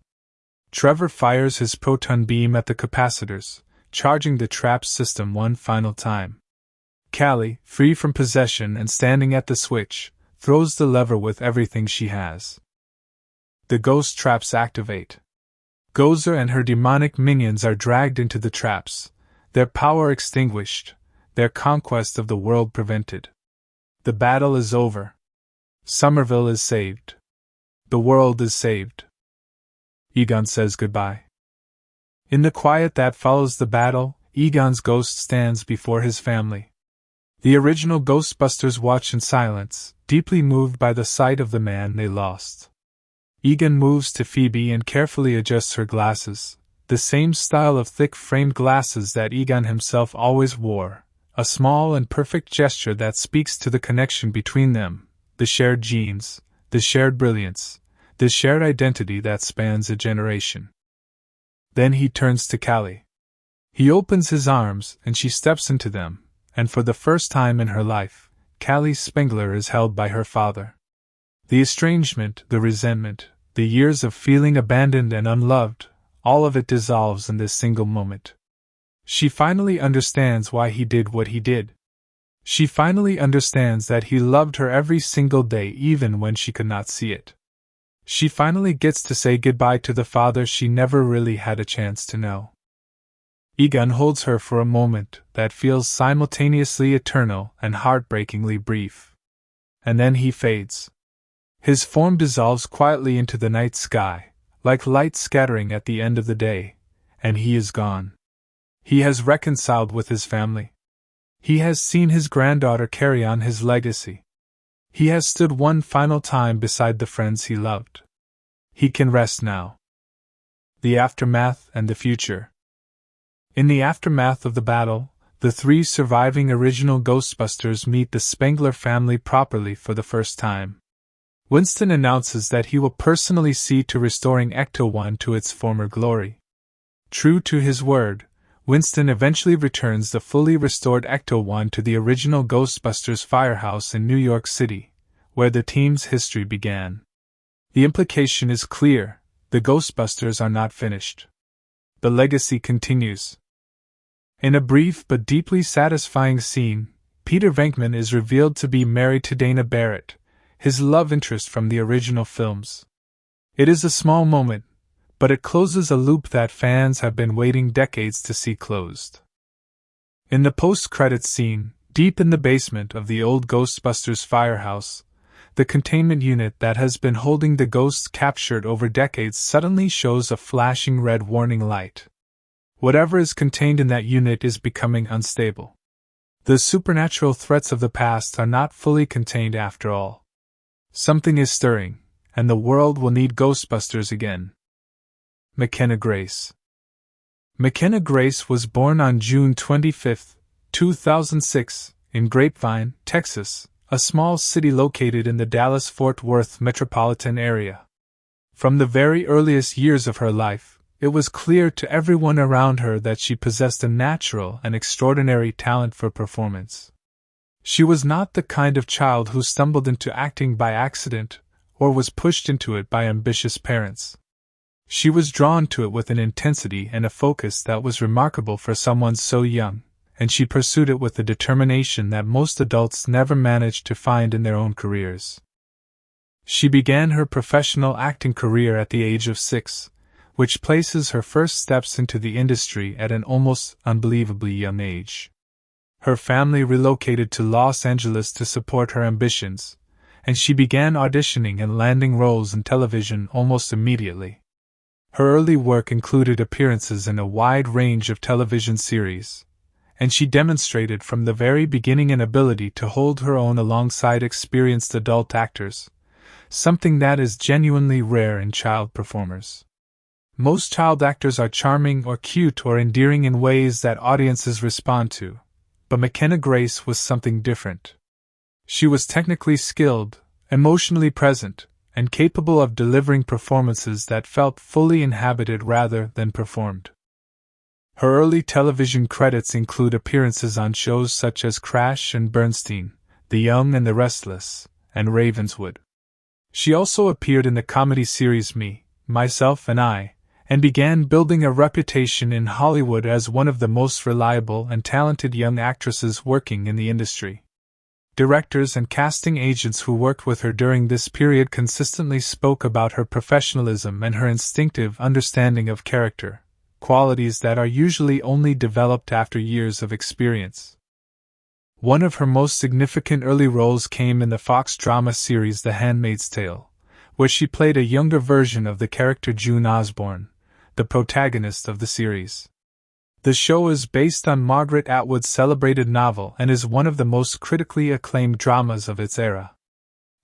Trevor fires his proton beam at the capacitors, charging the trap system one final time. Callie, free from possession and standing at the switch, throws the lever with everything she has. The ghost traps activate. Gozer and her demonic minions are dragged into the traps, their power extinguished, their conquest of the world prevented. The battle is over. Somerville is saved. The world is saved. Egon says goodbye. In the quiet that follows the battle, Egon's ghost stands before his family. The original Ghostbusters watch in silence, deeply moved by the sight of the man they lost. Egon moves to Phoebe and carefully adjusts her glasses, the same style of thick-framed glasses that Egon himself always wore, a small and perfect gesture that speaks to the connection between them, the shared genes, the shared brilliance, the shared identity that spans a generation. Then he turns to Callie. He opens his arms and she steps into them, and for the first time in her life, Callie Spengler is held by her father. The estrangement, the resentment, the years of feeling abandoned and unloved, all of it dissolves in this single moment. She finally understands why he did what he did. She finally understands that he loved her every single day even when she could not see it. She finally gets to say goodbye to the father she never really had a chance to know. Egon holds her for a moment that feels simultaneously eternal and heartbreakingly brief. And then he fades. His form dissolves quietly into the night sky, like light scattering at the end of the day, and he is gone. He has reconciled with his family. He has seen his granddaughter carry on his legacy. He has stood one final time beside the friends he loved. He can rest now. The aftermath and the future. In the aftermath of the battle, the three surviving original Ghostbusters meet the Spengler family properly for the first time. Winston announces that he will personally see to restoring Ecto-1 to its former glory. True to his word, Winston eventually returns the fully restored Ecto-1 to the original Ghostbusters firehouse in New York City, where the team's history began. The implication is clear: the Ghostbusters are not finished. The legacy continues. In a brief but deeply satisfying scene, Peter Venkman is revealed to be married to Dana Barrett, his love interest from the original films. It is a small moment, but it closes a loop that fans have been waiting decades to see closed. In the post-credits scene, deep in the basement of the old Ghostbusters firehouse, the containment unit that has been holding the ghosts captured over decades suddenly shows a flashing red warning light. Whatever is contained in that unit is becoming unstable. The supernatural threats of the past are not fully contained after all. Something is stirring, and the world will need Ghostbusters again. McKenna Grace. McKenna Grace was born on June 25, 2006, in Grapevine, Texas, a small city located in the Dallas-Fort Worth metropolitan area. From the very earliest years of her life, it was clear to everyone around her that she possessed a natural and extraordinary talent for performance. She was not the kind of child who stumbled into acting by accident, or was pushed into it by ambitious parents. She was drawn to it with an intensity and a focus that was remarkable for someone so young, and she pursued it with a determination that most adults never manage to find in their own careers. She began her professional acting career at the age of 6, which places her first steps into the industry at an almost unbelievably young age. Her family relocated to Los Angeles to support her ambitions, and she began auditioning and landing roles in television almost immediately. Her early work included appearances in a wide range of television series, and she demonstrated from the very beginning an ability to hold her own alongside experienced adult actors, something that is genuinely rare in child performers. Most child actors are charming or cute or endearing in ways that audiences respond to, but McKenna Grace was something different. She was technically skilled, emotionally present, and capable of delivering performances that felt fully inhabited rather than performed. Her early television credits include appearances on shows such as Crash and Bernstein, The Young and the Restless, and Ravenswood. She also appeared in the comedy series Me, Myself and I, and began building a reputation in Hollywood as one of the most reliable and talented young actresses working in the industry. Directors and casting agents who worked with her during this period consistently spoke about her professionalism and her instinctive understanding of character, qualities that are usually only developed after years of experience. One of her most significant early roles came in the Fox drama series The Handmaid's Tale, where she played a younger version of the character June Osborne, the protagonist of the series. The show is based on Margaret Atwood's celebrated novel and is one of the most critically acclaimed dramas of its era.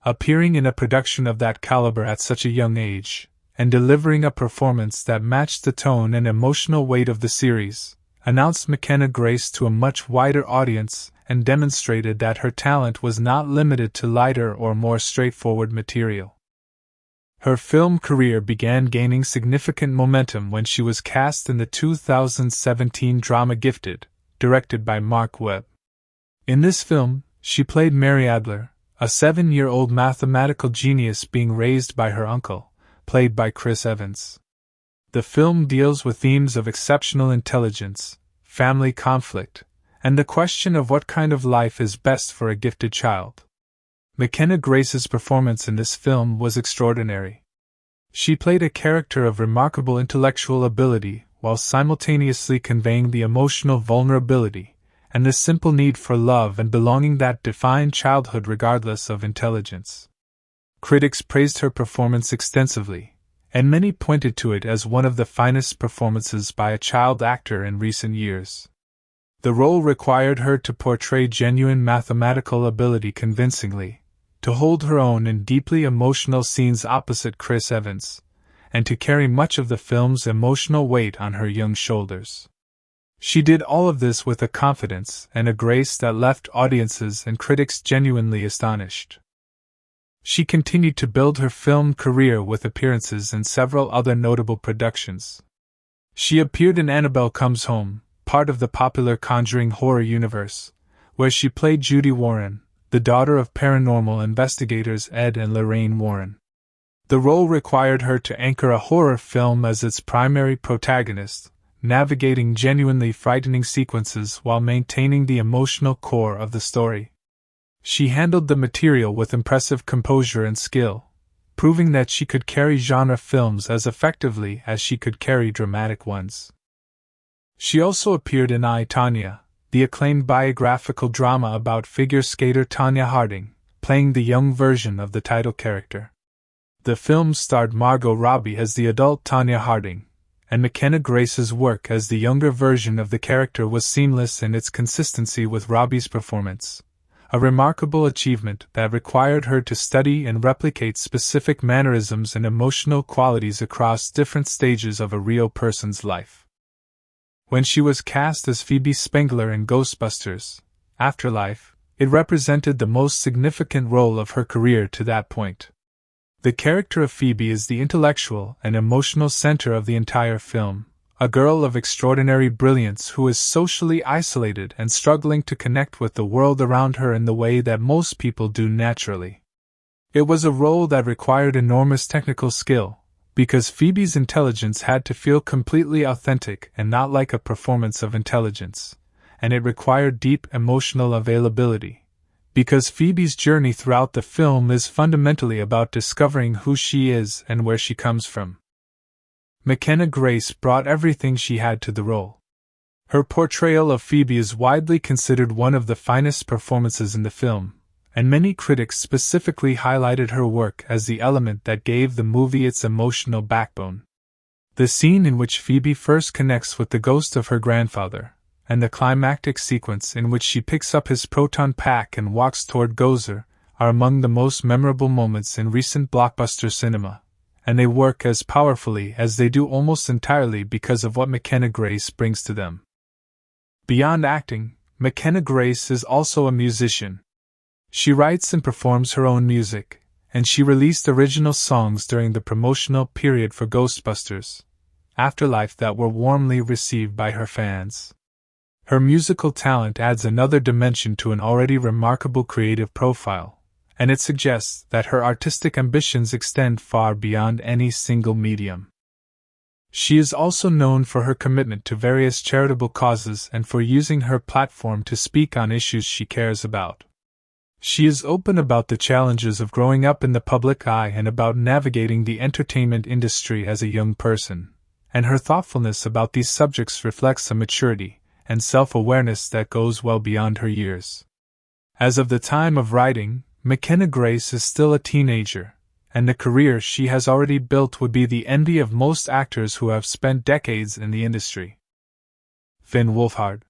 Appearing in a production of that caliber at such a young age, and delivering a performance that matched the tone and emotional weight of the series, announced McKenna Grace to a much wider audience and demonstrated that her talent was not limited to lighter or more straightforward material. Her film career began gaining significant momentum when she was cast in the 2017 drama Gifted, directed by Mark Webb. In this film, she played Mary Adler, a 7-year-old mathematical genius being raised by her uncle, played by Chris Evans. The film deals with themes of exceptional intelligence, family conflict, and the question of what kind of life is best for a gifted child. McKenna Grace's performance in this film was extraordinary. She played a character of remarkable intellectual ability while simultaneously conveying the emotional vulnerability and the simple need for love and belonging that defined childhood regardless of intelligence. Critics praised her performance extensively, and many pointed to it as one of the finest performances by a child actor in recent years. The role required her to portray genuine mathematical ability convincingly, to hold her own in deeply emotional scenes opposite Chris Evans, and to carry much of the film's emotional weight on her young shoulders. She did all of this with a confidence and a grace that left audiences and critics genuinely astonished. She continued to build her film career with appearances in several other notable productions. She appeared in Annabelle Comes Home, part of the popular Conjuring horror universe, where she played Judy Warren, the daughter of paranormal investigators Ed and Lorraine Warren. The role required her to anchor a horror film as its primary protagonist, navigating genuinely frightening sequences while maintaining the emotional core of the story. She handled the material with impressive composure and skill, proving that she could carry genre films as effectively as she could carry dramatic ones. She also appeared in I, Tonya, the acclaimed biographical drama about figure skater Tonya Harding, playing the young version of the title character. The film starred Margot Robbie as the adult Tonya Harding, and McKenna Grace's work as the younger version of the character was seamless in its consistency with Robbie's performance, a remarkable achievement that required her to study and replicate specific mannerisms and emotional qualities across different stages of a real person's life. When she was cast as Phoebe Spengler in Ghostbusters, Afterlife, it represented the most significant role of her career to that point. The character of Phoebe is the intellectual and emotional center of the entire film, a girl of extraordinary brilliance who is socially isolated and struggling to connect with the world around her in the way that most people do naturally. It was a role that required enormous technical skill, because Phoebe's intelligence had to feel completely authentic and not like a performance of intelligence, and it required deep emotional availability, because Phoebe's journey throughout the film is fundamentally about discovering who she is and where she comes from. McKenna Grace brought everything she had to the role. Her portrayal of Phoebe is widely considered one of the finest performances in the film, and many critics specifically highlighted her work as the element that gave the movie its emotional backbone. The scene in which Phoebe first connects with the ghost of her grandfather, and the climactic sequence in which she picks up his proton pack and walks toward Gozer, are among the most memorable moments in recent blockbuster cinema, and they work as powerfully as they do almost entirely because of what McKenna Grace brings to them. Beyond acting, McKenna Grace is also a musician. She writes and performs her own music, and she released original songs during the promotional period for Ghostbusters, Afterlife that were warmly received by her fans. Her musical talent adds another dimension to an already remarkable creative profile, and it suggests that her artistic ambitions extend far beyond any single medium. She is also known for her commitment to various charitable causes and for using her platform to speak on issues she cares about. She is open about the challenges of growing up in the public eye and about navigating the entertainment industry as a young person, and her thoughtfulness about these subjects reflects a maturity and self-awareness that goes well beyond her years. As of the time of writing, McKenna Grace is still a teenager, and the career she has already built would be the envy of most actors who have spent decades in the industry. Finn Wolfhard.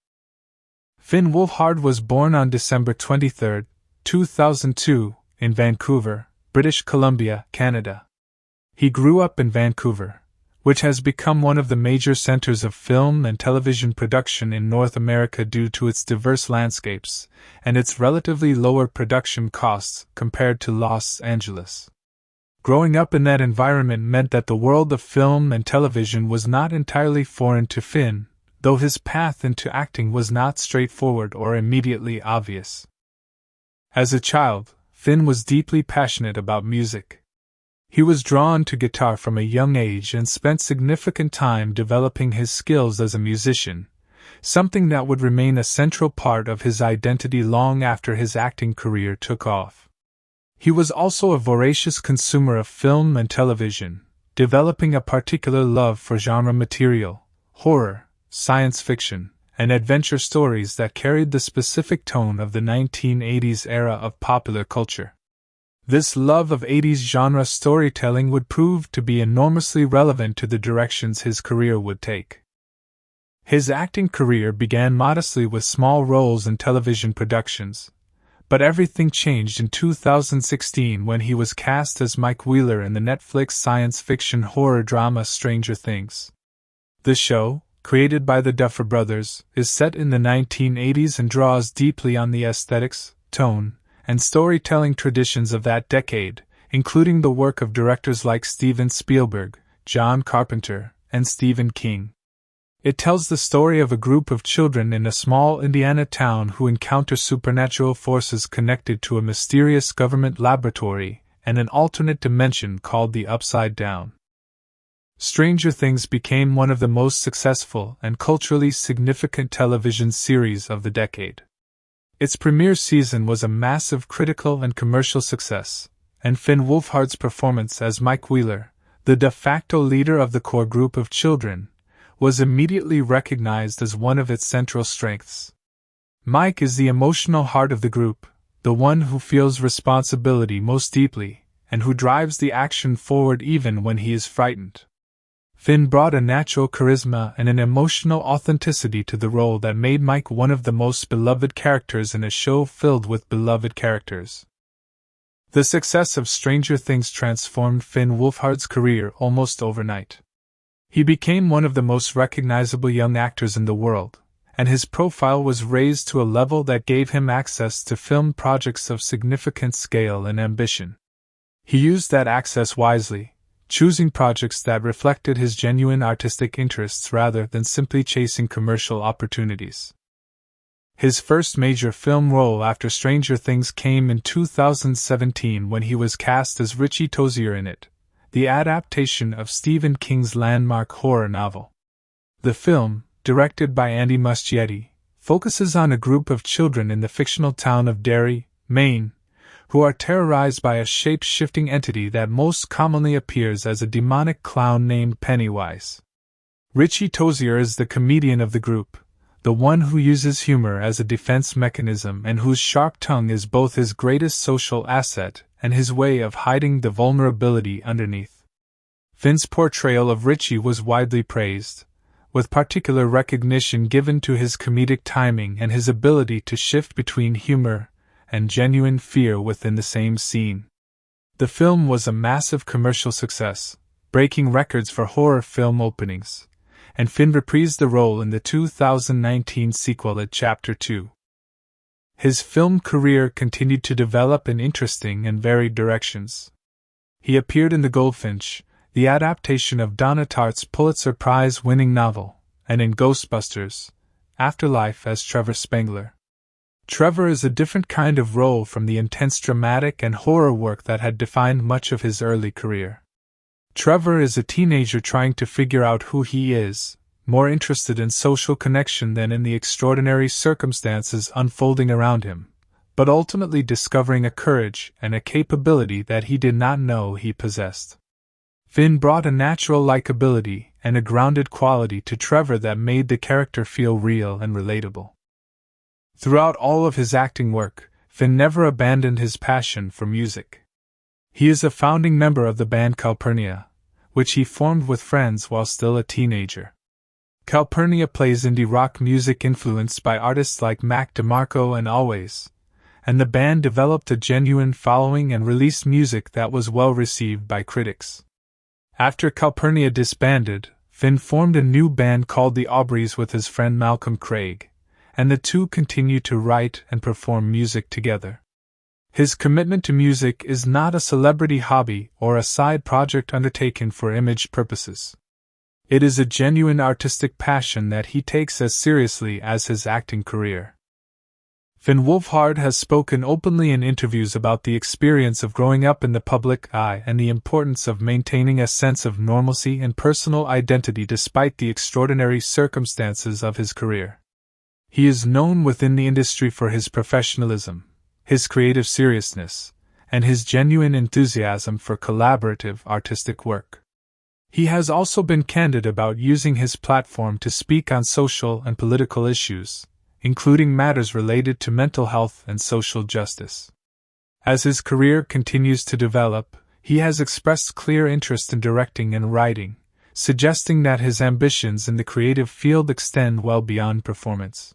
Finn Wolfhard was born on December 23, 2002, in Vancouver, British Columbia, Canada. He grew up in Vancouver, which has become one of the major centers of film and television production in North America due to its diverse landscapes and its relatively lower production costs compared to Los Angeles. Growing up in that environment meant that the world of film and television was not entirely foreign to Finn, though his path into acting was not straightforward or immediately obvious. As a child, Finn was deeply passionate about music. He was drawn to guitar from a young age and spent significant time developing his skills as a musician, something that would remain a central part of his identity long after his acting career took off. He was also a voracious consumer of film and television, developing a particular love for genre material, horror, science fiction, and adventure stories that carried the specific tone of the 1980s era of popular culture. This love of 80s genre storytelling would prove to be enormously relevant to the directions his career would take. His acting career began modestly with small roles in television productions, but everything changed in 2016 when he was cast as Mike Wheeler in the Netflix science fiction horror drama Stranger Things. The show, created by the Duffer Brothers, is set in the 1980s and draws deeply on the aesthetics, tone, and storytelling traditions of that decade, including the work of directors like Steven Spielberg, John Carpenter, and Stephen King. It tells the story of a group of children in a small Indiana town who encounter supernatural forces connected to a mysterious government laboratory and an alternate dimension called the Upside Down. Stranger Things became one of the most successful and culturally significant television series of the decade. Its premiere season was a massive critical and commercial success, and Finn Wolfhard's performance as Mike Wheeler, the de facto leader of the core group of children, was immediately recognized as one of its central strengths. Mike is the emotional heart of the group, the one who feels responsibility most deeply, and who drives the action forward even when he is frightened. Finn brought a natural charisma and an emotional authenticity to the role that made Mike one of the most beloved characters in a show filled with beloved characters. The success of Stranger Things transformed Finn Wolfhard's career almost overnight. He became one of the most recognizable young actors in the world, and his profile was raised to a level that gave him access to film projects of significant scale and ambition. He used that access wisely, choosing projects that reflected his genuine artistic interests rather than simply chasing commercial opportunities. His first major film role after Stranger Things came in 2017 when he was cast as Richie Tozier in it, the adaptation of Stephen King's landmark horror novel. The film, directed by Andy Muschietti, focuses on a group of children in the fictional town of Derry, Maine, who are terrorized by a shape-shifting entity that most commonly appears as a demonic clown named Pennywise. Richie Tozier is the comedian of the group, the one who uses humor as a defense mechanism and whose sharp tongue is both his greatest social asset and his way of hiding the vulnerability underneath. Finn's portrayal of Richie was widely praised, with particular recognition given to his comedic timing and his ability to shift between humor and genuine fear within the same scene. The film was a massive commercial success, breaking records for horror film openings, and Finn reprised the role in the 2019 sequel at Chapter 2. His film career continued to develop in interesting and varied directions. He appeared in The Goldfinch, the adaptation of Donna Tartt's Pulitzer Prize-winning novel, and in Ghostbusters, Afterlife as Trevor Spengler. Trevor is a different kind of role from the intense dramatic and horror work that had defined much of his early career. Trevor is a teenager trying to figure out who he is, more interested in social connection than in the extraordinary circumstances unfolding around him, but ultimately discovering a courage and a capability that he did not know he possessed. Finn brought a natural likability and a grounded quality to Trevor that made the character feel real and relatable. Throughout all of his acting work, Finn never abandoned his passion for music. He is a founding member of the band Calpurnia, which he formed with friends while still a teenager. Calpurnia plays indie rock music influenced by artists like Mac DeMarco and Always, and the band developed a genuine following and released music that was well received by critics. After Calpurnia disbanded, Finn formed a new band called the Aubreys with his friend Malcolm Craig, and the two continue to write and perform music together. His commitment to music is not a celebrity hobby or a side project undertaken for image purposes. It is a genuine artistic passion that he takes as seriously as his acting career. Finn Wolfhard has spoken openly in interviews about the experience of growing up in the public eye and the importance of maintaining a sense of normalcy and personal identity despite the extraordinary circumstances of his career. He is known within the industry for his professionalism, his creative seriousness, and his genuine enthusiasm for collaborative artistic work. He has also been candid about using his platform to speak on social and political issues, including matters related to mental health and social justice. As his career continues to develop, he has expressed clear interest in directing and writing, suggesting that his ambitions in the creative field extend well beyond performance.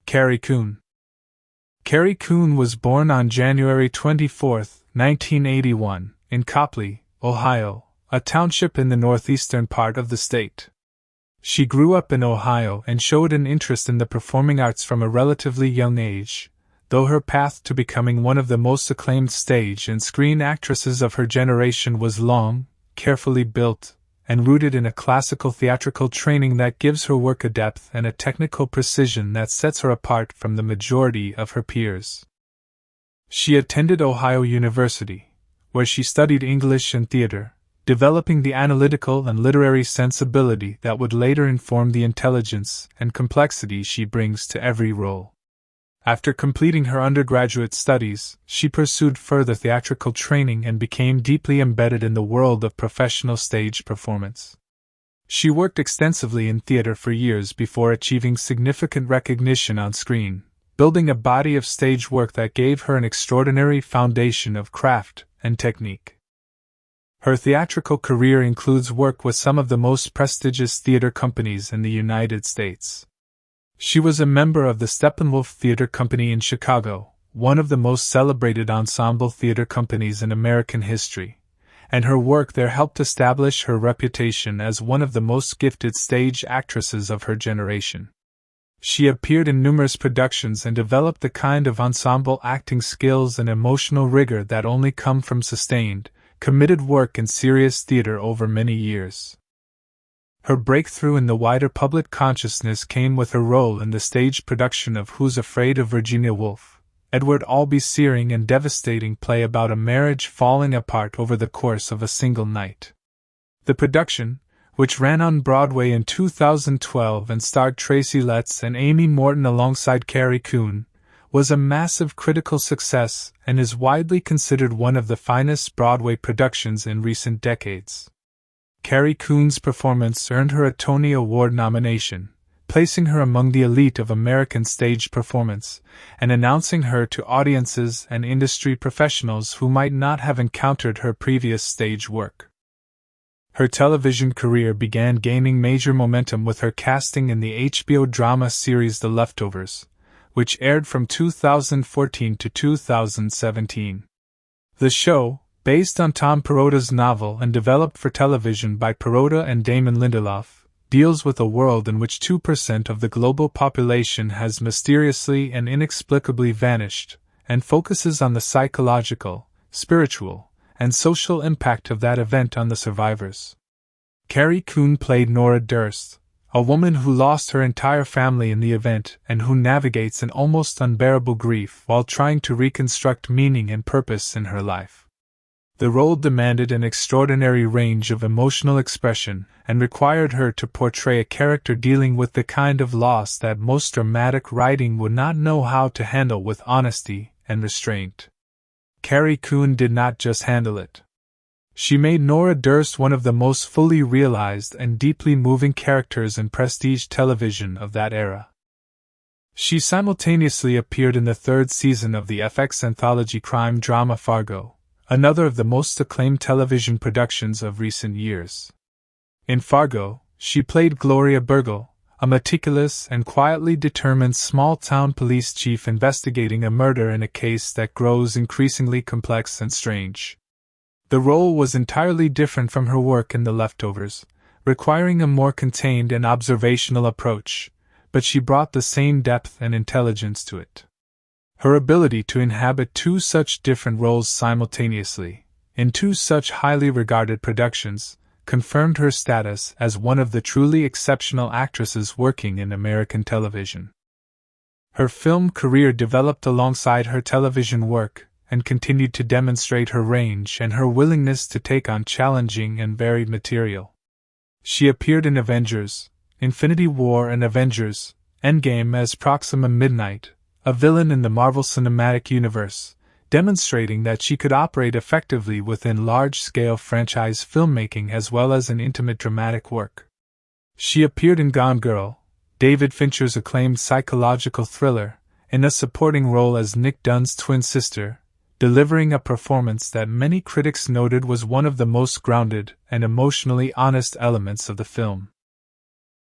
Carrie Coon. Carrie Coon was born on January 24, 1981, in Copley, Ohio, a township in the northeastern part of the state. She grew up in Ohio and showed an interest in the performing arts from a relatively young age, though her path to becoming one of the most acclaimed stage and screen actresses of her generation was long, carefully built, and rooted in a classical theatrical training that gives her work a depth and a technical precision that sets her apart from the majority of her peers. She attended Ohio University, where she studied English and theater, developing the analytical and literary sensibility that would later inform the intelligence and complexity she brings to every role. After completing her undergraduate studies, she pursued further theatrical training and became deeply embedded in the world of professional stage performance. She worked extensively in theater for years before achieving significant recognition on screen, building a body of stage work that gave her an extraordinary foundation of craft and technique. Her theatrical career includes work with some of the most prestigious theater companies in the United States. She was a member of the Steppenwolf Theater Company in Chicago, one of the most celebrated ensemble theater companies in American history, and her work there helped establish her reputation as one of the most gifted stage actresses of her generation. She appeared in numerous productions and developed the kind of ensemble acting skills and emotional rigor that only come from sustained, committed work in serious theater over many years. Her breakthrough in the wider public consciousness came with her role in the stage production of Who's Afraid of Virginia Woolf, Edward Albee's searing and devastating play about a marriage falling apart over the course of a single night. The production, which ran on Broadway in 2012 and starred Tracy Letts and Amy Morton alongside Carrie Coon, was a massive critical success and is widely considered one of the finest Broadway productions in recent decades. Carrie Coon's performance earned her a Tony Award nomination, placing her among the elite of American stage performance, and announcing her to audiences and industry professionals who might not have encountered her previous stage work. Her television career began gaining major momentum with her casting in the HBO drama series The Leftovers, which aired from 2014 to 2017. The show, based on Tom Perotta's novel and developed for television by Perotta and Damon Lindelof, deals with a world in which 2% of the global population has mysteriously and inexplicably vanished, and focuses on the psychological, spiritual, and social impact of that event on the survivors. Carrie Coon played Nora Durst, a woman who lost her entire family in the event and who navigates an almost unbearable grief while trying to reconstruct meaning and purpose in her life. The role demanded an extraordinary range of emotional expression and required her to portray a character dealing with the kind of loss that most dramatic writing would not know how to handle with honesty and restraint. Carrie Coon did not just handle it. She made Nora Durst one of the most fully realized and deeply moving characters in prestige television of that era. She simultaneously appeared in the third season of the FX anthology crime drama Fargo, another of the most acclaimed television productions of recent years. In Fargo, she played Gloria Burgle, a meticulous and quietly determined small-town police chief investigating a murder in a case that grows increasingly complex and strange. The role was entirely different from her work in The Leftovers, requiring a more contained and observational approach, but she brought the same depth and intelligence to it. Her ability to inhabit two such different roles simultaneously, in two such highly regarded productions, confirmed her status as one of the truly exceptional actresses working in American television. Her film career developed alongside her television work and continued to demonstrate her range and her willingness to take on challenging and varied material. She appeared in Avengers, Infinity War and Avengers: Endgame as Proxima Midnight, a villain in the Marvel Cinematic Universe, demonstrating that she could operate effectively within large-scale franchise filmmaking as well as in intimate dramatic work. She appeared in Gone Girl, David Fincher's acclaimed psychological thriller, in a supporting role as Nick Dunn's twin sister, delivering a performance that many critics noted was one of the most grounded and emotionally honest elements of the film.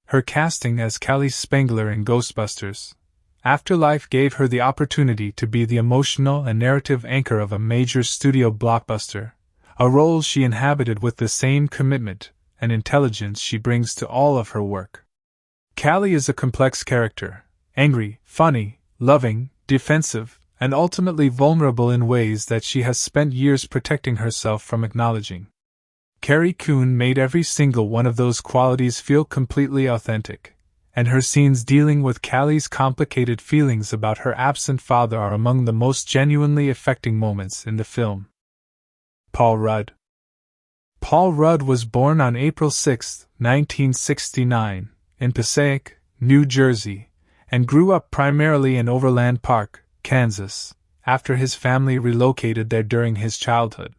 Her casting as Callie Spengler in Ghostbusters: Afterlife gave her the opportunity to be the emotional and narrative anchor of a major studio blockbuster, a role she inhabited with the same commitment and intelligence she brings to all of her work. Callie is a complex character, angry, funny, loving, defensive, and ultimately vulnerable in ways that she has spent years protecting herself from acknowledging. Carrie Coon made every single one of those qualities feel completely authentic, and her scenes dealing with Callie's complicated feelings about her absent father are among the most genuinely affecting moments in the film. Paul Rudd. Paul Rudd was born on April 6, 1969, in Passaic, New Jersey, and grew up primarily in Overland Park, Kansas, after his family relocated there during his childhood.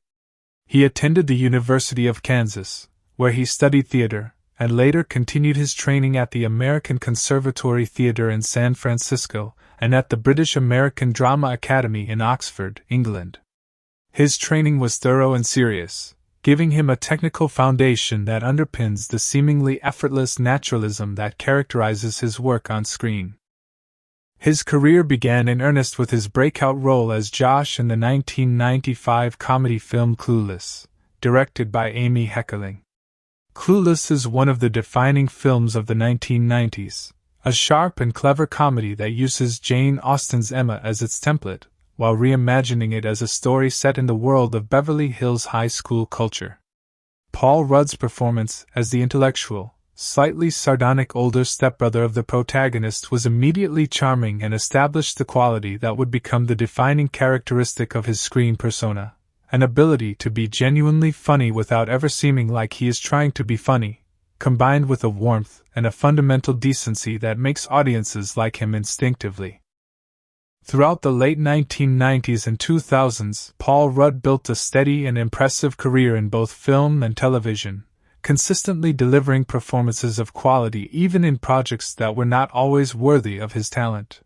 He attended the University of Kansas, where he studied theater, and later continued his training at the American Conservatory Theatre in San Francisco and at the British American Drama Academy in Oxford, England. His training was thorough and serious, giving him a technical foundation that underpins the seemingly effortless naturalism that characterizes his work on screen. His career began in earnest with his breakout role as Josh in the 1995 comedy film Clueless, directed by Amy Heckerling. Clueless is one of the defining films of the 1990s, a sharp and clever comedy that uses Jane Austen's Emma as its template, while reimagining it as a story set in the world of Beverly Hills high school culture. Paul Rudd's performance as the intellectual, slightly sardonic older stepbrother of the protagonist was immediately charming and established the quality that would become the defining characteristic of his screen persona, an ability to be genuinely funny without ever seeming like he is trying to be funny, combined with a warmth and a fundamental decency that makes audiences like him instinctively. Throughout the late 1990s and 2000s, Paul Rudd built a steady and impressive career in both film and television, consistently delivering performances of quality even in projects that were not always worthy of his talent.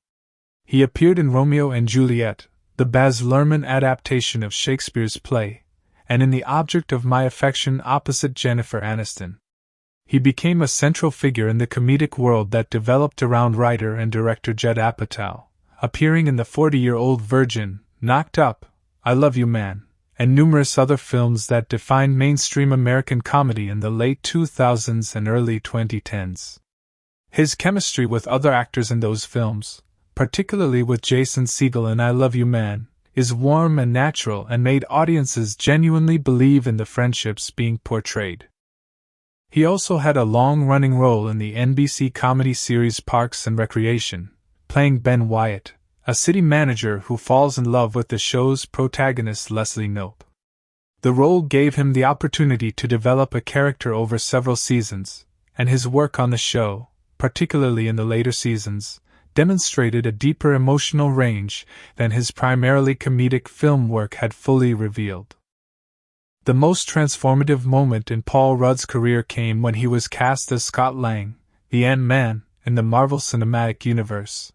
He appeared in Romeo and Juliet, the Baz Luhrmann adaptation of Shakespeare's play, and in The Object of My Affection opposite Jennifer Aniston. He became a central figure in the comedic world that developed around writer and director Judd Apatow, appearing in The 40-Year-Old Virgin, Knocked Up, I Love You Man, and numerous other films that defined mainstream American comedy in the late 2000s and early 2010s. His chemistry with other actors in those films, particularly with Jason Segel in I Love You Man, is warm and natural and made audiences genuinely believe in the friendships being portrayed. He also had a long-running role in the NBC comedy series Parks and Recreation, playing Ben Wyatt, a city manager who falls in love with the show's protagonist Leslie Knope. The role gave him the opportunity to develop a character over several seasons, and his work on the show, particularly in the later seasons, demonstrated a deeper emotional range than his primarily comedic film work had fully revealed. The most transformative moment in Paul Rudd's career came when he was cast as Scott Lang, the Ant-Man, in the Marvel Cinematic Universe.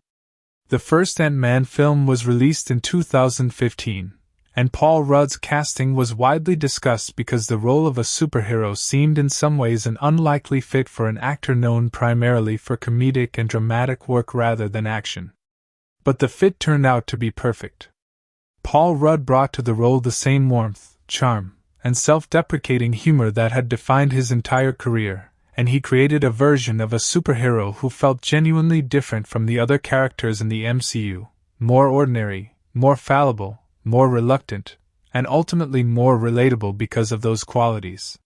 The first Ant-Man film was released in 2015, and Paul Rudd's casting was widely discussed because the role of a superhero seemed in some ways an unlikely fit for an actor known primarily for comedic and dramatic work rather than action. But the fit turned out to be perfect. Paul Rudd brought to the role the same warmth, charm, and self-deprecating humor that had defined his entire career, and he created a version of a superhero who felt genuinely different from the other characters in the MCU, more ordinary, more fallible, more reluctant, and ultimately more relatable because of those qualities.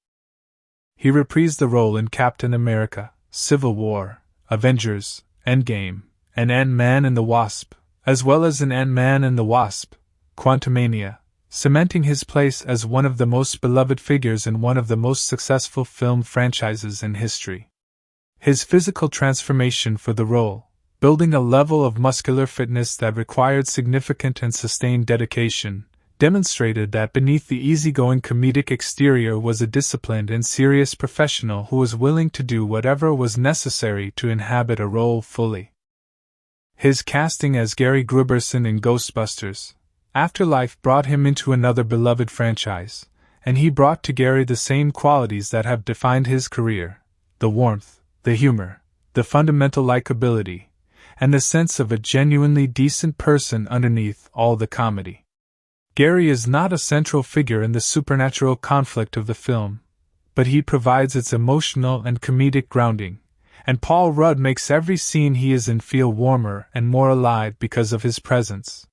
He reprised the role in Captain America, Civil War, Avengers, Endgame, and Ant-Man and the Wasp, as well as in Ant-Man and the Wasp, Quantumania, cementing his place as one of the most beloved figures in one of the most successful film franchises in history. His physical transformation for the role, building a level of muscular fitness that required significant and sustained dedication, demonstrated that beneath the easygoing comedic exterior was a disciplined and serious professional who was willing to do whatever was necessary to inhabit a role fully. His casting as Gary Gruberson in Ghostbusters, Afterlife brought him into another beloved franchise, and he brought to Gary the same qualities that have defined his career: the warmth, the humor, the fundamental likability, and the sense of a genuinely decent person underneath all the comedy. Gary is not a central figure in the supernatural conflict of the film, but he provides its emotional and comedic grounding, and Paul Rudd makes every scene he is in feel warmer and more alive because of his presence.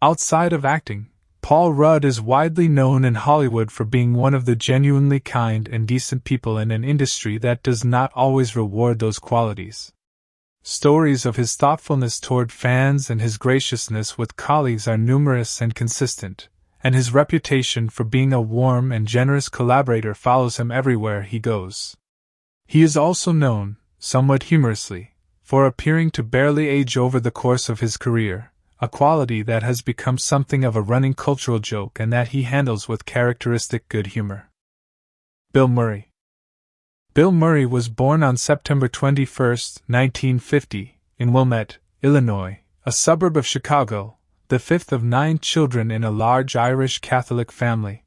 Outside of acting, Paul Rudd is widely known in Hollywood for being one of the genuinely kind and decent people in an industry that does not always reward those qualities. Stories of his thoughtfulness toward fans and his graciousness with colleagues are numerous and consistent, and his reputation for being a warm and generous collaborator follows him everywhere he goes. He is also known, somewhat humorously, for appearing to barely age over the course of his career, a quality that has become something of a running cultural joke and that he handles with characteristic good humor. Bill Murray. Bill Murray was born on September 21, 1950, in Wilmette, Illinois, a suburb of Chicago, the fifth of 9 children in a large Irish Catholic family.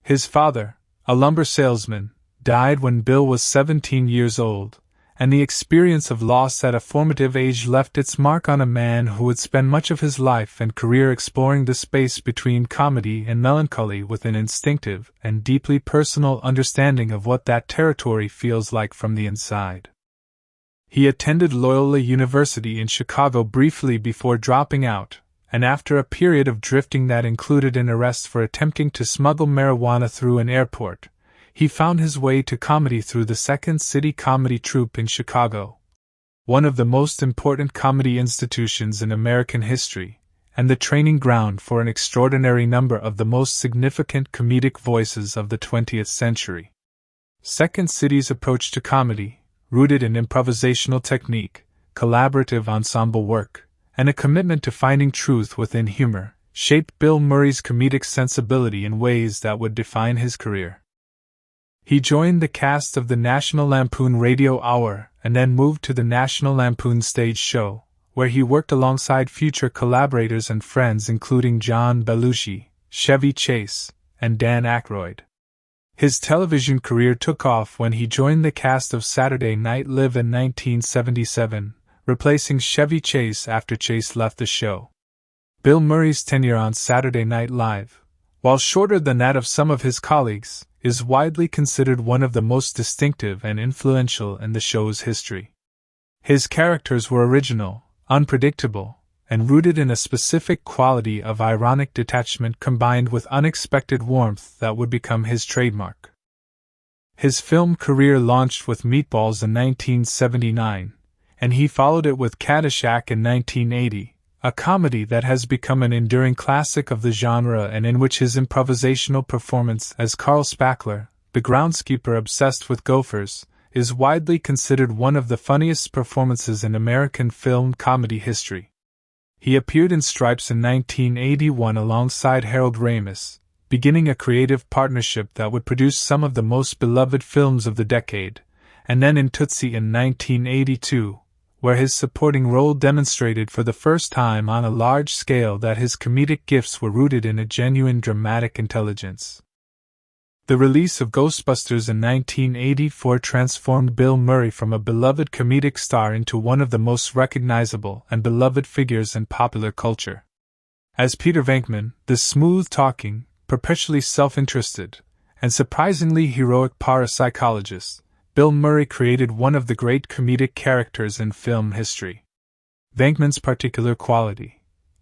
His father, a lumber salesman, died when Bill was 17 years old, and the experience of loss at a formative age left its mark on a man who would spend much of his life and career exploring the space between comedy and melancholy with an instinctive and deeply personal understanding of what that territory feels like from the inside. He attended Loyola University in Chicago briefly before dropping out, and after a period of drifting that included an arrest for attempting to smuggle marijuana through an airport, he found his way to comedy through the Second City Comedy Troupe in Chicago, one of the most important comedy institutions in American history, and the training ground for an extraordinary number of the most significant comedic voices of the 20th century. Second City's approach to comedy, rooted in improvisational technique, collaborative ensemble work, and a commitment to finding truth within humor, shaped Bill Murray's comedic sensibility in ways that would define his career. He joined the cast of the National Lampoon Radio Hour and then moved to the National Lampoon Stage Show, where he worked alongside future collaborators and friends including John Belushi, Chevy Chase, and Dan Aykroyd. His television career took off when he joined the cast of Saturday Night Live in 1977, replacing Chevy Chase after Chase left the show. Bill Murray's tenure on Saturday Night Live, while shorter than that of some of his colleagues, is widely considered one of the most distinctive and influential in the show's history. His characters were original, unpredictable, and rooted in a specific quality of ironic detachment combined with unexpected warmth that would become his trademark. His film career launched with Meatballs in 1979, and he followed it with Caddyshack in 1980, a comedy that has become an enduring classic of the genre and in which his improvisational performance as Carl Spackler, the groundskeeper obsessed with gophers, is widely considered one of the funniest performances in American film comedy history. He appeared in Stripes in 1981 alongside Harold Ramis, beginning a creative partnership that would produce some of the most beloved films of the decade, and then in Tootsie in 1982, where his supporting role demonstrated for the first time on a large scale that his comedic gifts were rooted in a genuine dramatic intelligence. The release of Ghostbusters in 1984 transformed Bill Murray from a beloved comedic star into one of the most recognizable and beloved figures in popular culture. As Peter Venkman, the smooth-talking, perpetually self-interested, and surprisingly heroic parapsychologist, Bill Murray created one of the great comedic characters in film history. Venkman's particular quality,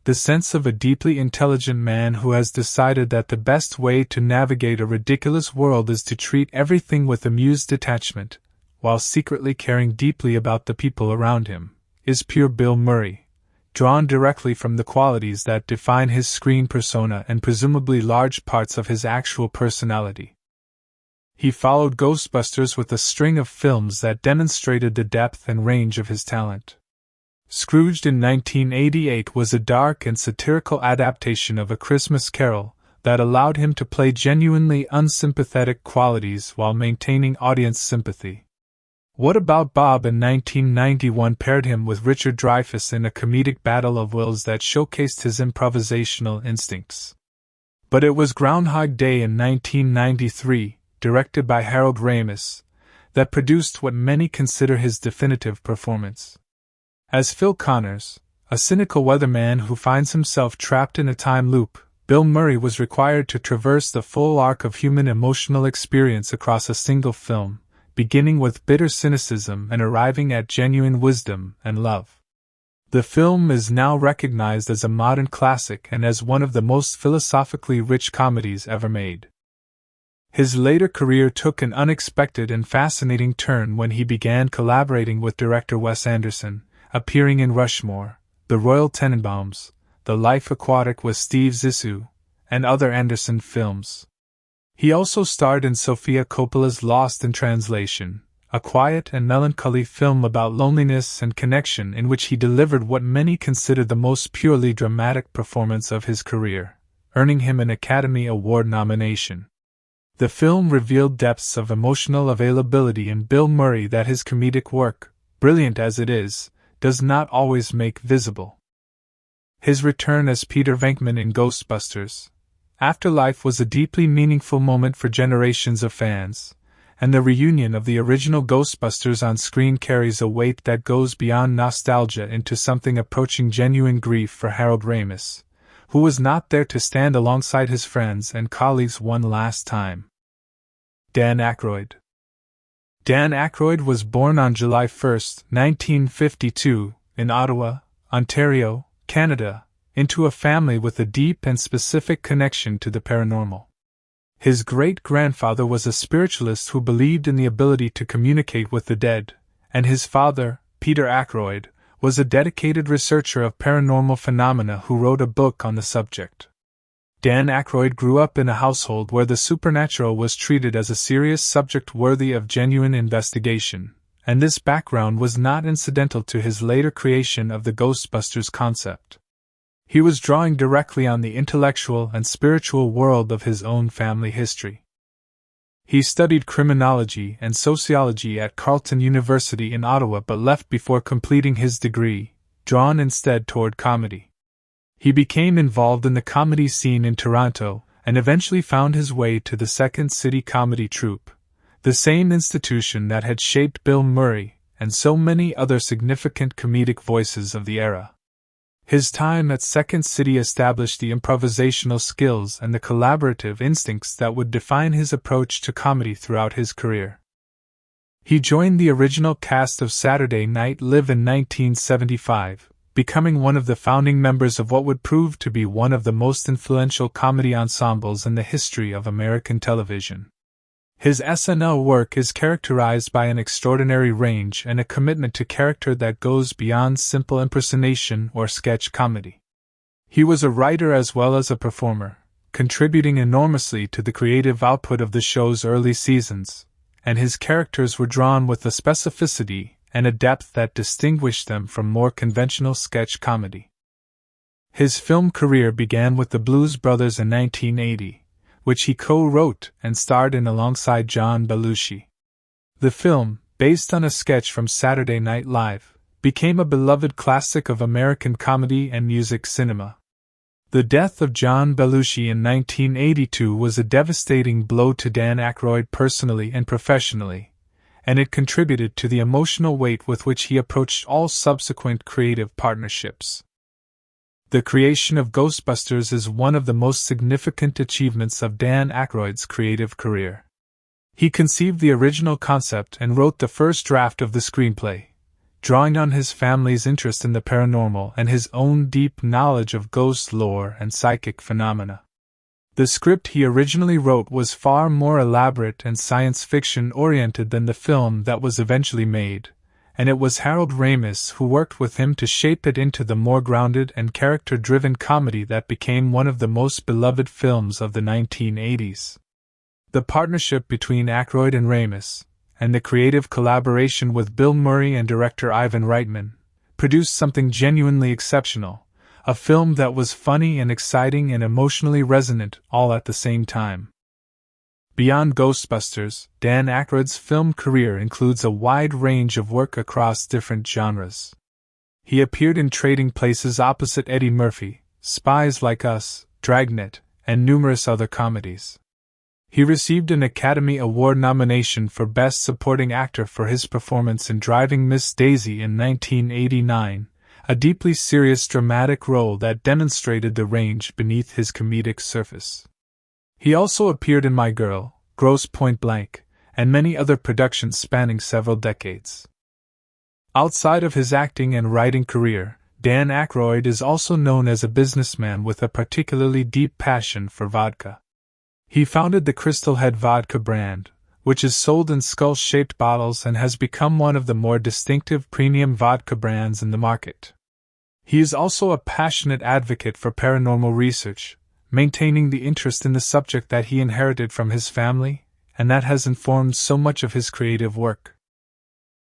the sense of a deeply intelligent man who has decided that the best way to navigate a ridiculous world is to treat everything with amused detachment, while secretly caring deeply about the people around him, is pure Bill Murray, drawn directly from the qualities that define his screen persona and presumably large parts of his actual personality. He followed Ghostbusters with a string of films that demonstrated the depth and range of his talent. Scrooged in 1988 was a dark and satirical adaptation of A Christmas Carol that allowed him to play genuinely unsympathetic qualities while maintaining audience sympathy. What About Bob in 1991 paired him with Richard Dreyfuss in a comedic battle of wills that showcased his improvisational instincts. But it was Groundhog Day in 1993, directed by Harold Ramis, that produced what many consider his definitive performance. As Phil Connors, a cynical weatherman who finds himself trapped in a time loop, Bill Murray was required to traverse the full arc of human emotional experience across a single film, beginning with bitter cynicism and arriving at genuine wisdom and love. The film is now recognized as a modern classic and as one of the most philosophically rich comedies ever made. His later career took an unexpected and fascinating turn when he began collaborating with director Wes Anderson, appearing in Rushmore, The Royal Tenenbaums, The Life Aquatic with Steve Zissou, and other Anderson films. He also starred in Sofia Coppola's Lost in Translation, a quiet and melancholy film about loneliness and connection in which he delivered what many consider the most purely dramatic performance of his career, earning him an Academy Award nomination. The film revealed depths of emotional availability in Bill Murray that his comedic work, brilliant as it is, does not always make visible. His return as Peter Venkman in Ghostbusters, Afterlife was a deeply meaningful moment for generations of fans, and the reunion of the original Ghostbusters on screen carries a weight that goes beyond nostalgia into something approaching genuine grief for Harold Ramis, who was not there to stand alongside his friends and colleagues one last time. Dan Aykroyd. Dan Aykroyd was born on July 1, 1952, in Ottawa, Ontario, Canada, into a family with a deep and specific connection to the paranormal. His great-grandfather was a spiritualist who believed in the ability to communicate with the dead, and his father, Peter Ackroyd, was a dedicated researcher of paranormal phenomena who wrote a book on the subject. Dan Aykroyd grew up in a household where the supernatural was treated as a serious subject worthy of genuine investigation, and this background was not incidental to his later creation of the Ghostbusters concept. He was drawing directly on the intellectual and spiritual world of his own family history. He studied criminology and sociology at Carleton University in Ottawa but left before completing his degree, drawn instead toward comedy. He became involved in the comedy scene in Toronto and eventually found his way to the Second City Comedy Troupe, the same institution that had shaped Bill Murray and so many other significant comedic voices of the era. His time at Second City established the improvisational skills and the collaborative instincts that would define his approach to comedy throughout his career. He joined the original cast of Saturday Night Live in 1975, becoming one of the founding members of what would prove to be one of the most influential comedy ensembles in the history of American television. His SNL work is characterized by an extraordinary range and a commitment to character that goes beyond simple impersonation or sketch comedy. He was a writer as well as a performer, contributing enormously to the creative output of the show's early seasons, and his characters were drawn with a specificity and a depth that distinguished them from more conventional sketch comedy. His film career began with the Blues Brothers in 1980. Which he co-wrote and starred in alongside John Belushi. The film, based on a sketch from Saturday Night Live, became a beloved classic of American comedy and music cinema. The death of John Belushi in 1982 was a devastating blow to Dan Aykroyd personally and professionally, and it contributed to the emotional weight with which he approached all subsequent creative partnerships. The creation of Ghostbusters is one of the most significant achievements of Dan Aykroyd's creative career. He conceived the original concept and wrote the first draft of the screenplay, drawing on his family's interest in the paranormal and his own deep knowledge of ghost lore and psychic phenomena. The script he originally wrote was far more elaborate and science fiction oriented than the film that was eventually made, and it was Harold Ramis who worked with him to shape it into the more grounded and character-driven comedy that became one of the most beloved films of the 1980s. The partnership between Aykroyd and Ramis, and the creative collaboration with Bill Murray and director Ivan Reitman, produced something genuinely exceptional, a film that was funny and exciting and emotionally resonant all at the same time. Beyond Ghostbusters, Dan Aykroyd's film career includes a wide range of work across different genres. He appeared in Trading Places opposite Eddie Murphy, Spies Like Us, Dragnet, and numerous other comedies. He received an Academy Award nomination for Best Supporting Actor for his performance in Driving Miss Daisy in 1989, a deeply serious dramatic role that demonstrated the range beneath his comedic surface. He also appeared in My Girl, Grosse Point Blank, and many other productions spanning several decades. Outside of his acting and writing career, Dan Aykroyd is also known as a businessman with a particularly deep passion for vodka. He founded the Crystal Head vodka brand, which is sold in skull-shaped bottles and has become one of the more distinctive premium vodka brands in the market. He is also a passionate advocate for paranormal research, maintaining the interest in the subject that he inherited from his family, and that has informed so much of his creative work.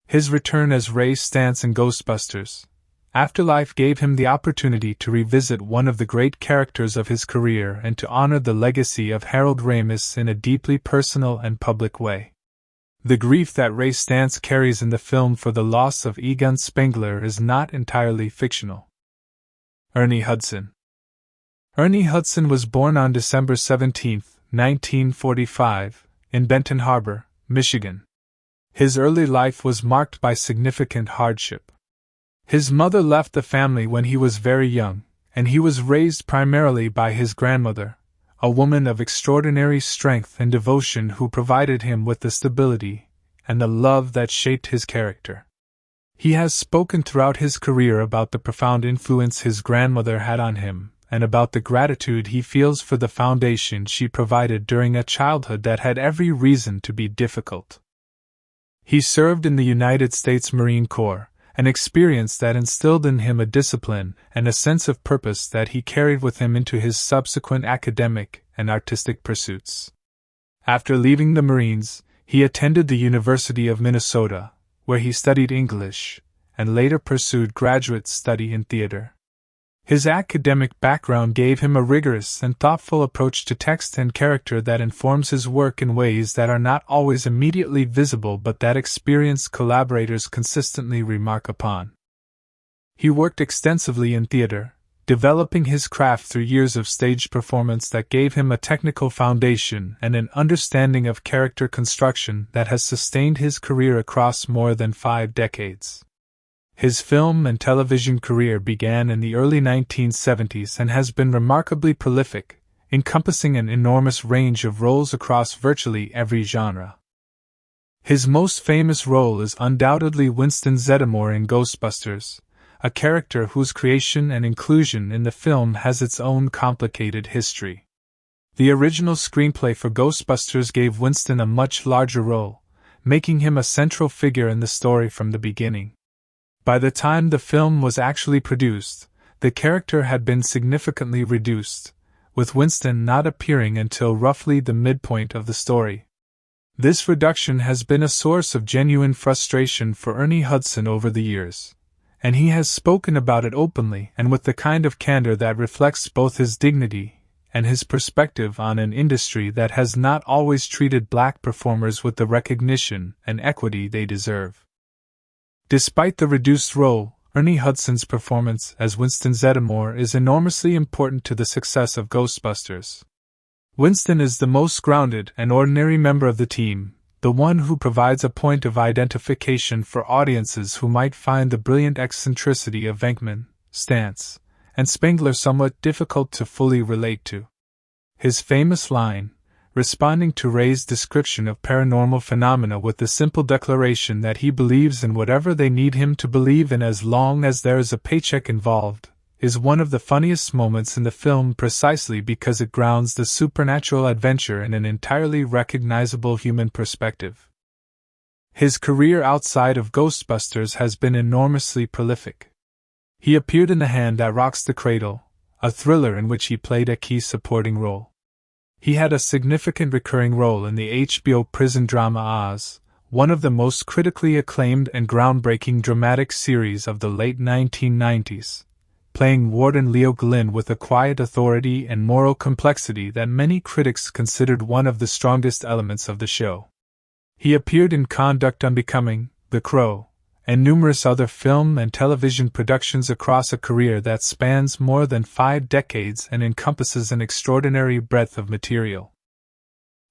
His return as Ray Stantz in Ghostbusters, Afterlife gave him the opportunity to revisit one of the great characters of his career and to honor the legacy of Harold Ramis in a deeply personal and public way. The grief that Ray Stantz carries in the film for the loss of Egon Spengler is not entirely fictional. Ernie Hudson. Ernie Hudson was born on December 17, 1945, in Benton Harbor, Michigan. His early life was marked by significant hardship. His mother left the family when he was very young, and he was raised primarily by his grandmother, a woman of extraordinary strength and devotion who provided him with the stability and the love that shaped his character. He has spoken throughout his career about the profound influence his grandmother had on him, and about the gratitude he feels for the foundation she provided during a childhood that had every reason to be difficult. He served in the United States Marine Corps, an experience that instilled in him a discipline and a sense of purpose that he carried with him into his subsequent academic and artistic pursuits. After leaving the Marines, he attended the University of Minnesota, where he studied English, and later pursued graduate study in theater. His academic background gave him a rigorous and thoughtful approach to text and character that informs his work in ways that are not always immediately visible but that experienced collaborators consistently remark upon. He worked extensively in theater, developing his craft through years of stage performance that gave him a technical foundation and an understanding of character construction that has sustained his career across more than 5 decades. His film and television career began in the early 1970s and has been remarkably prolific, encompassing an enormous range of roles across virtually every genre. His most famous role is undoubtedly Winston Zeddemore in Ghostbusters, a character whose creation and inclusion in the film has its own complicated history. The original screenplay for Ghostbusters gave Winston a much larger role, making him a central figure in the story from the beginning. By the time the film was actually produced, the character had been significantly reduced, with Winston not appearing until roughly the midpoint of the story. This reduction has been a source of genuine frustration for Ernie Hudson over the years, and he has spoken about it openly and with the kind of candor that reflects both his dignity and his perspective on an industry that has not always treated black performers with the recognition and equity they deserve. Despite the reduced role, Ernie Hudson's performance as Winston Zeddemore is enormously important to the success of Ghostbusters. Winston is the most grounded and ordinary member of the team, the one who provides a point of identification for audiences who might find the brilliant eccentricity of Venkman, Stantz, and Spengler somewhat difficult to fully relate to. His famous line, responding to Ray's description of paranormal phenomena with the simple declaration that he believes in whatever they need him to believe in as long as there is a paycheck involved, is one of the funniest moments in the film precisely because it grounds the supernatural adventure in an entirely recognizable human perspective. His career outside of Ghostbusters has been enormously prolific. He appeared in The Hand That Rocks the Cradle, a thriller in which he played a key supporting role. He had a significant recurring role in the HBO prison drama Oz, one of the most critically acclaimed and groundbreaking dramatic series of the late 1990s, playing Warden Leo Glynn with a quiet authority and moral complexity that many critics considered one of the strongest elements of the show. He appeared in Conduct Unbecoming, The Crow, and numerous other film and television productions across a career that spans more than 5 decades and encompasses an extraordinary breadth of material.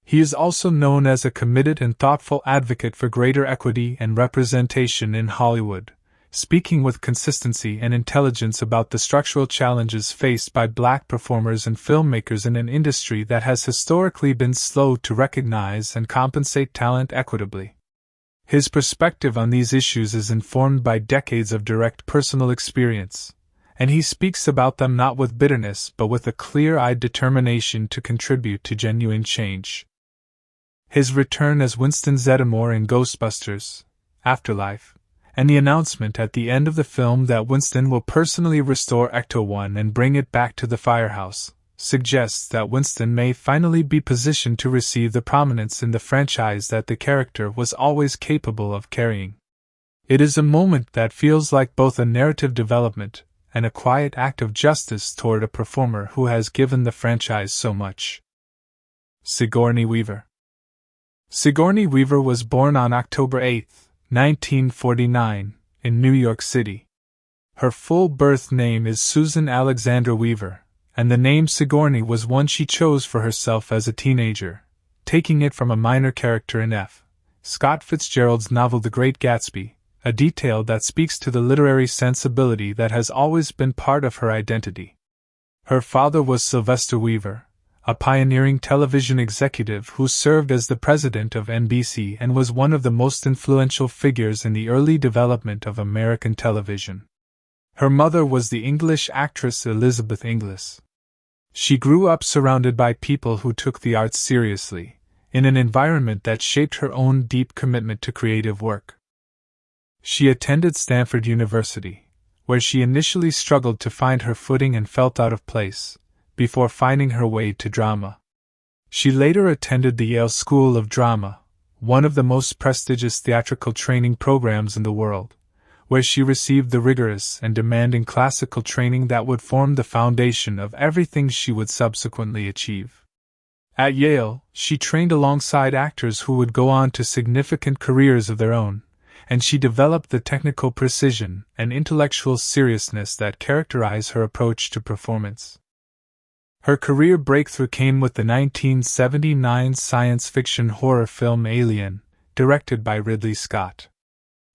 He is also known as a committed and thoughtful advocate for greater equity and representation in Hollywood, speaking with consistency and intelligence about the structural challenges faced by black performers and filmmakers in an industry that has historically been slow to recognize and compensate talent equitably. His perspective on these issues is informed by decades of direct personal experience, and he speaks about them not with bitterness but with a clear-eyed determination to contribute to genuine change. His return as Winston Zeddemore in Ghostbusters, Afterlife, and the announcement at the end of the film that Winston will personally restore Ecto-1 and bring it back to the firehouse, suggests that Winston may finally be positioned to receive the prominence in the franchise that the character was always capable of carrying. It is a moment that feels like both a narrative development and a quiet act of justice toward a performer who has given the franchise so much. Sigourney Weaver. Sigourney Weaver was born on October 8, 1949, in New York City. Her full birth name is Susan Alexandra Weaver, and the name Sigourney was one she chose for herself as a teenager, taking it from a minor character in F. Scott Fitzgerald's novel The Great Gatsby, a detail that speaks to the literary sensibility that has always been part of her identity. Her father was Sylvester Weaver, a pioneering television executive who served as the president of NBC and was one of the most influential figures in the early development of American television. Her mother was the English actress Elizabeth Inglis, She grew up surrounded by people who took the arts seriously, in an environment that shaped her own deep commitment to creative work. She attended Stanford University, where she initially struggled to find her footing and felt out of place, before finding her way to drama. She later attended the Yale School of Drama, one of the most prestigious theatrical training programs in the world, where she received the rigorous and demanding classical training that would form the foundation of everything she would subsequently achieve. At Yale, she trained alongside actors who would go on to significant careers of their own, and she developed the technical precision and intellectual seriousness that characterize her approach to performance. Her career breakthrough came with the 1979 science fiction horror film Alien, directed by Ridley Scott.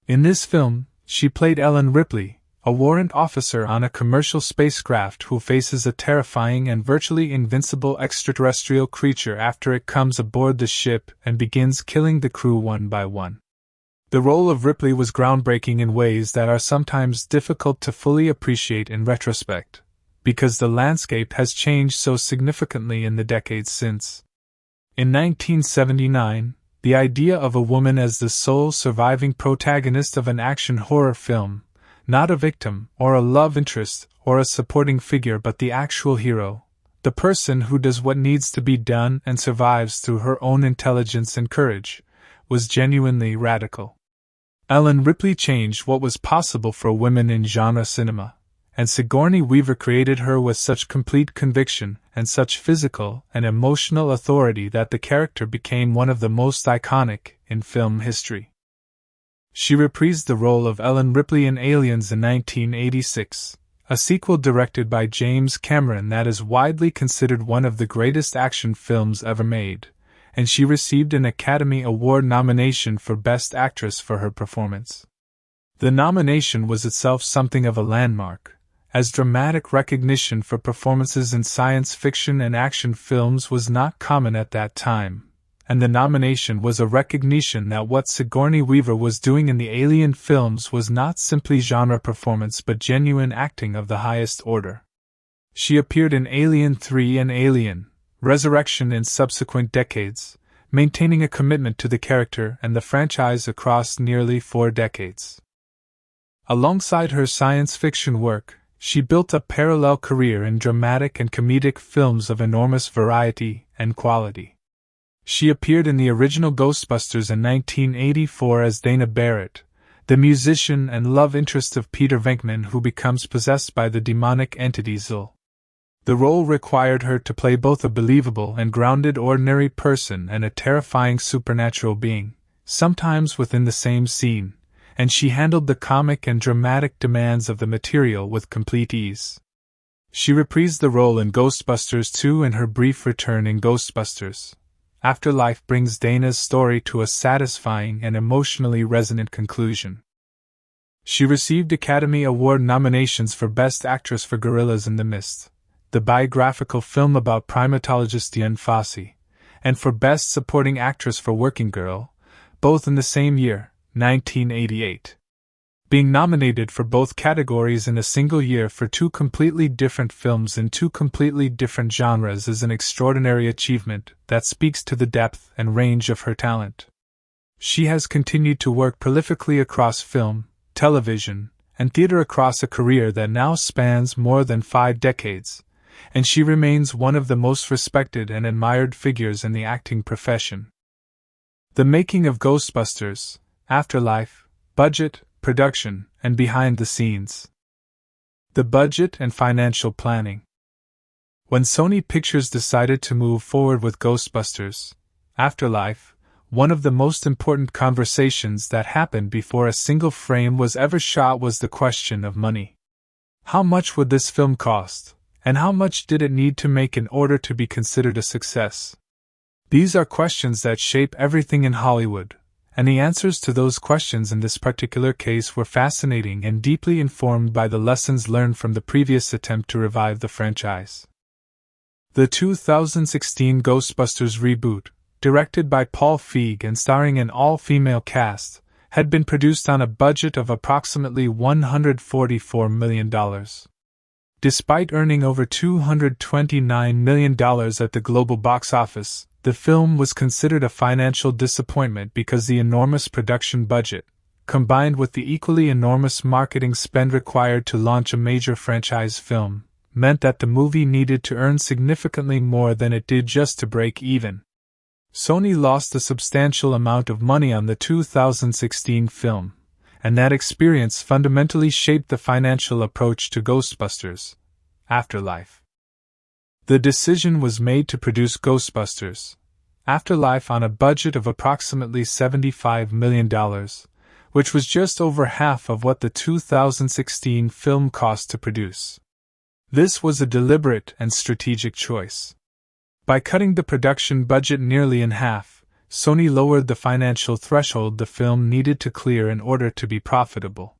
In this film, she played Ellen Ripley, a warrant officer on a commercial spacecraft who faces a terrifying and virtually invincible extraterrestrial creature after it comes aboard the ship and begins killing the crew one by one. The role of Ripley was groundbreaking in ways that are sometimes difficult to fully appreciate in retrospect, because the landscape has changed so significantly in the decades since. In 1979, the idea of a woman as the sole surviving protagonist of an action horror film, not a victim or a love interest or a supporting figure but the actual hero, the person who does what needs to be done and survives through her own intelligence and courage, was genuinely radical. Ellen Ripley changed what was possible for women in genre cinema, and Sigourney Weaver created her with such complete conviction and such physical and emotional authority that the character became one of the most iconic in film history. She reprised the role of Ellen Ripley in Aliens in 1986, a sequel directed by James Cameron that is widely considered one of the greatest action films ever made, and she received an Academy Award nomination for Best Actress for her performance. The nomination was itself something of a landmark, as dramatic recognition for performances in science fiction and action films was not common at that time, and the nomination was a recognition that what Sigourney Weaver was doing in the Alien films was not simply genre performance but genuine acting of the highest order. She appeared in Alien 3 and Alien: Resurrection in subsequent decades, maintaining a commitment to the character and the franchise across nearly 4 decades. Alongside her science fiction work, she built a parallel career in dramatic and comedic films of enormous variety and quality. She appeared in the original Ghostbusters in 1984 as Dana Barrett, the musician and love interest of Peter Venkman who becomes possessed by the demonic entity Zul. The role required her to play both a believable and grounded ordinary person and a terrifying supernatural being, sometimes within the same scene, and she handled the comic and dramatic demands of the material with complete ease. She reprised the role in Ghostbusters 2 and her brief return in Ghostbusters. Afterlife brings Dana's story to a satisfying and emotionally resonant conclusion. She received Academy Award nominations for Best Actress for Gorillas in the Mist, the biographical film about primatologist Dian Fossey, and for Best Supporting Actress for Working Girl, both in the same year, 1988. Being nominated for both categories in a single year for 2 completely different films in 2 completely different genres is an extraordinary achievement that speaks to the depth and range of her talent. She has continued to work prolifically across film, television, and theater across a career that now spans more than 5 decades, and she remains one of the most respected and admired figures in the acting profession. The making of Ghostbusters, Afterlife, budget, production, and behind the scenes. The budget and financial planning. When Sony Pictures decided to move forward with Ghostbusters, Afterlife, one of the most important conversations that happened before a single frame was ever shot was the question of money. How much would this film cost, and how much did it need to make in order to be considered a success? These are questions that shape everything in Hollywood, and the answers to those questions in this particular case were fascinating and deeply informed by the lessons learned from the previous attempt to revive the franchise. The 2016 Ghostbusters reboot, directed by Paul Feig and starring an all-female cast, had been produced on a budget of approximately $144 million. Despite earning over $229 million at the global box office, the film was considered a financial disappointment because the enormous production budget, combined with the equally enormous marketing spend required to launch a major franchise film, meant that the movie needed to earn significantly more than it did just to break even. Sony lost a substantial amount of money on the 2016 film, and that experience fundamentally shaped the financial approach to Ghostbusters: Afterlife. The decision was made to produce Ghostbusters: Afterlife on a budget of approximately $75 million, which was just over half of what the 2016 film cost to produce. This was a deliberate and strategic choice. By cutting the production budget nearly in half, Sony lowered the financial threshold the film needed to clear in order to be profitable.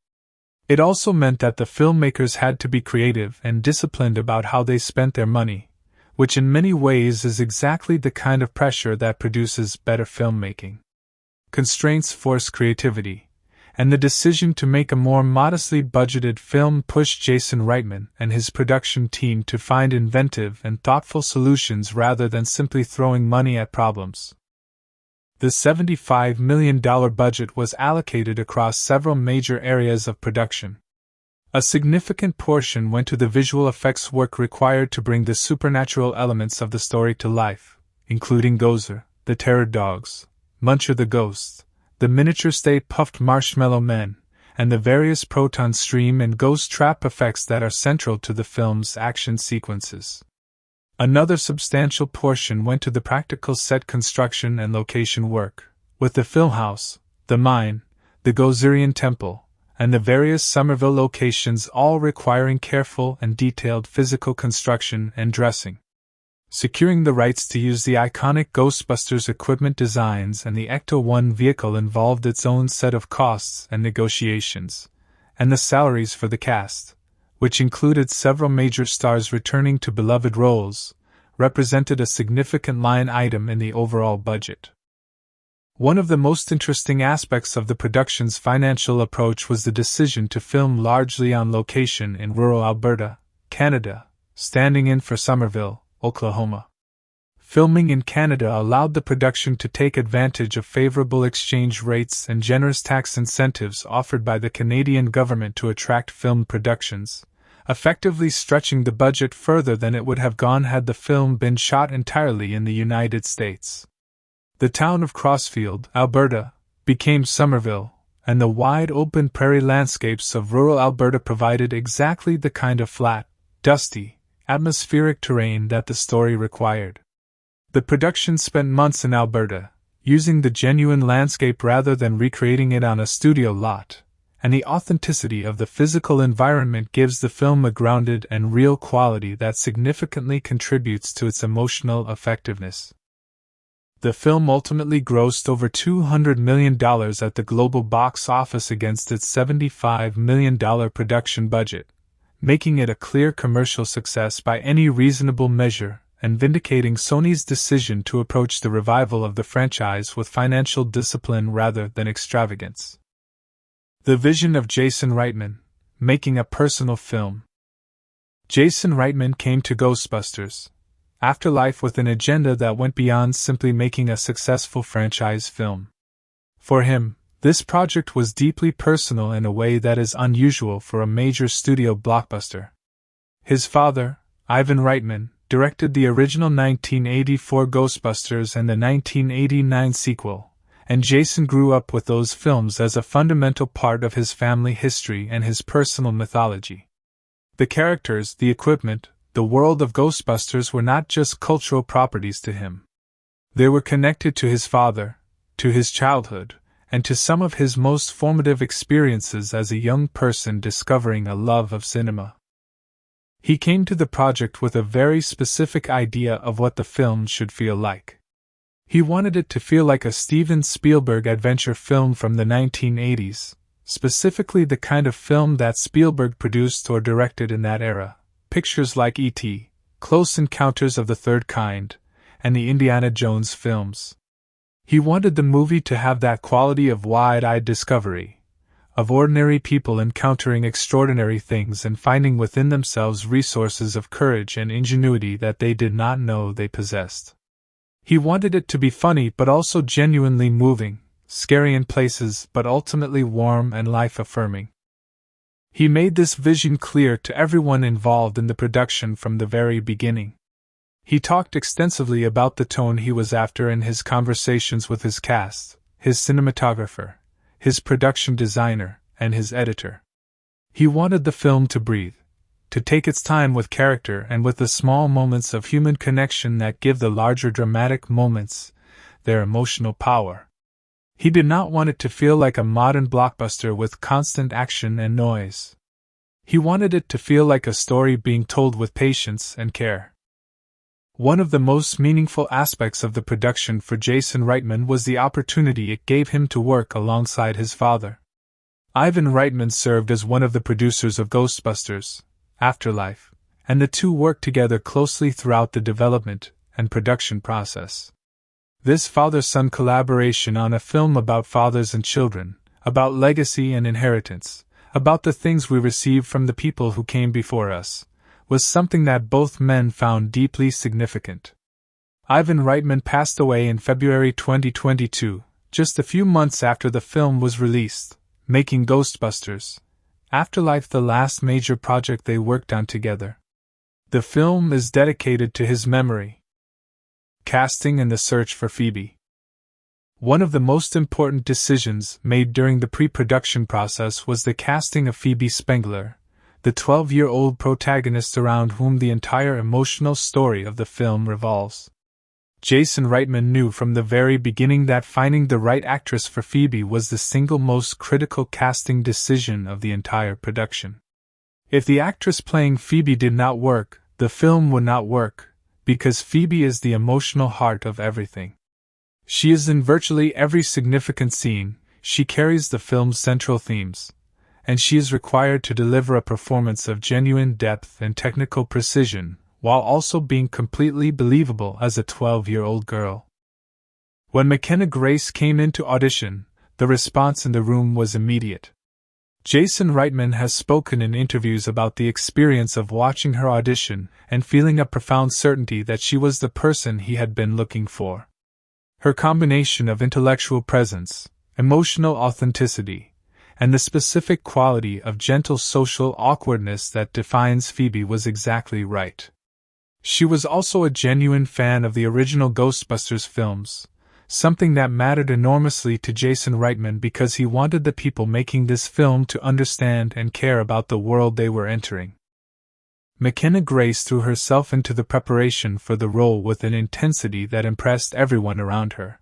It also meant that the filmmakers had to be creative and disciplined about how they spent their money, which in many ways is exactly the kind of pressure that produces better filmmaking. Constraints force creativity, and the decision to make a more modestly budgeted film pushed Jason Reitman and his production team to find inventive and thoughtful solutions rather than simply throwing money at problems. The $75 million budget was allocated across several major areas of production. A significant portion went to the visual effects work required to bring the supernatural elements of the story to life, including Gozer, the Terror Dogs, Muncher the Ghost, the miniature Stay Puft Marshmallow Men, and the various proton stream and ghost trap effects that are central to the film's action sequences. Another substantial portion went to the practical set construction and location work, with the film house, the mine, the Gozerian temple, and the various Somerville locations all requiring careful and detailed physical construction and dressing. Securing the rights to use the iconic Ghostbusters equipment designs and the Ecto-1 vehicle involved its own set of costs and negotiations, and the salaries for the cast, which included several major stars returning to beloved roles, represented a significant line item in the overall budget. One of the most interesting aspects of the production's financial approach was the decision to film largely on location in rural Alberta, Canada, standing in for Somerville, Oklahoma. Filming in Canada allowed the production to take advantage of favorable exchange rates and generous tax incentives offered by the Canadian government to attract film productions, effectively stretching the budget further than it would have gone had the film been shot entirely in the United States. The town of Crossfield, Alberta, became Somerville, and the wide open prairie landscapes of rural Alberta provided exactly the kind of flat, dusty, atmospheric terrain that the story required. The production spent months in Alberta, using the genuine landscape rather than recreating it on a studio lot, and the authenticity of the physical environment gives the film a grounded and real quality that significantly contributes to its emotional effectiveness. The film ultimately grossed over $200 million at the global box office against its $75 million production budget, making it a clear commercial success by any reasonable measure and vindicating Sony's decision to approach the revival of the franchise with financial discipline rather than extravagance. The vision of Jason Reitman, making a personal film. Jason Reitman came to Ghostbusters: Afterlife with an agenda that went beyond simply making a successful franchise film. For him, this project was deeply personal in a way that is unusual for a major studio blockbuster. His father, Ivan Reitman, directed the original 1984 Ghostbusters and the 1989 sequel, and Jason grew up with those films as a fundamental part of his family history and his personal mythology. The characters, the equipment, the world of Ghostbusters were not just cultural properties to him. They were connected to his father, to his childhood, and to some of his most formative experiences as a young person discovering a love of cinema. He came to the project with a very specific idea of what the film should feel like. He wanted it to feel like a Steven Spielberg adventure film from the 1980s, specifically the kind of film that Spielberg produced or directed in that era, pictures like E.T., Close Encounters of the Third Kind, and the Indiana Jones films. He wanted the movie to have that quality of wide-eyed discovery, of ordinary people encountering extraordinary things and finding within themselves resources of courage and ingenuity that they did not know they possessed. He wanted it to be funny but also genuinely moving, scary in places but ultimately warm and life-affirming. He made this vision clear to everyone involved in the production from the very beginning. He talked extensively about the tone he was after in his conversations with his cast, his cinematographer, his production designer, and his editor. He wanted the film to breathe, to take its time with character and with the small moments of human connection that give the larger dramatic moments their emotional power. He did not want it to feel like a modern blockbuster with constant action and noise. He wanted it to feel like a story being told with patience and care. One of the most meaningful aspects of the production for Jason Reitman was the opportunity it gave him to work alongside his father. Ivan Reitman served as one of the producers of Ghostbusters, Afterlife, and the two worked together closely throughout the development and production process. This father-son collaboration on a film about fathers and children, about legacy and inheritance, about the things we receive from the people who came before us, was something that both men found deeply significant. Ivan Reitman passed away in February 2022, just a few months after the film was released, making Ghostbusters, Afterlife the last major project they worked on together. The film is dedicated to his memory. Casting and the search for Phoebe. One of the most important decisions made during the pre-production process was the casting of Phoebe Spengler, the 12-year-old protagonist around whom the entire emotional story of the film revolves. Jason Reitman knew from the very beginning that finding the right actress for Phoebe was the single most critical casting decision of the entire production. If the actress playing Phoebe did not work, the film would not work, because Phoebe is the emotional heart of everything. She is in virtually every significant scene, she carries the film's central themes, and she is required to deliver a performance of genuine depth and technical precision, while also being completely believable as a 12-year-old girl. When McKenna Grace came in to audition, the response in the room was immediate. Jason Reitman has spoken in interviews about the experience of watching her audition and feeling a profound certainty that she was the person he had been looking for. Her combination of intellectual presence, emotional authenticity, and the specific quality of gentle social awkwardness that defines Phoebe was exactly right. She was also a genuine fan of the original Ghostbusters films, something that mattered enormously to Jason Reitman because he wanted the people making this film to understand and care about the world they were entering. McKenna Grace threw herself into the preparation for the role with an intensity that impressed everyone around her.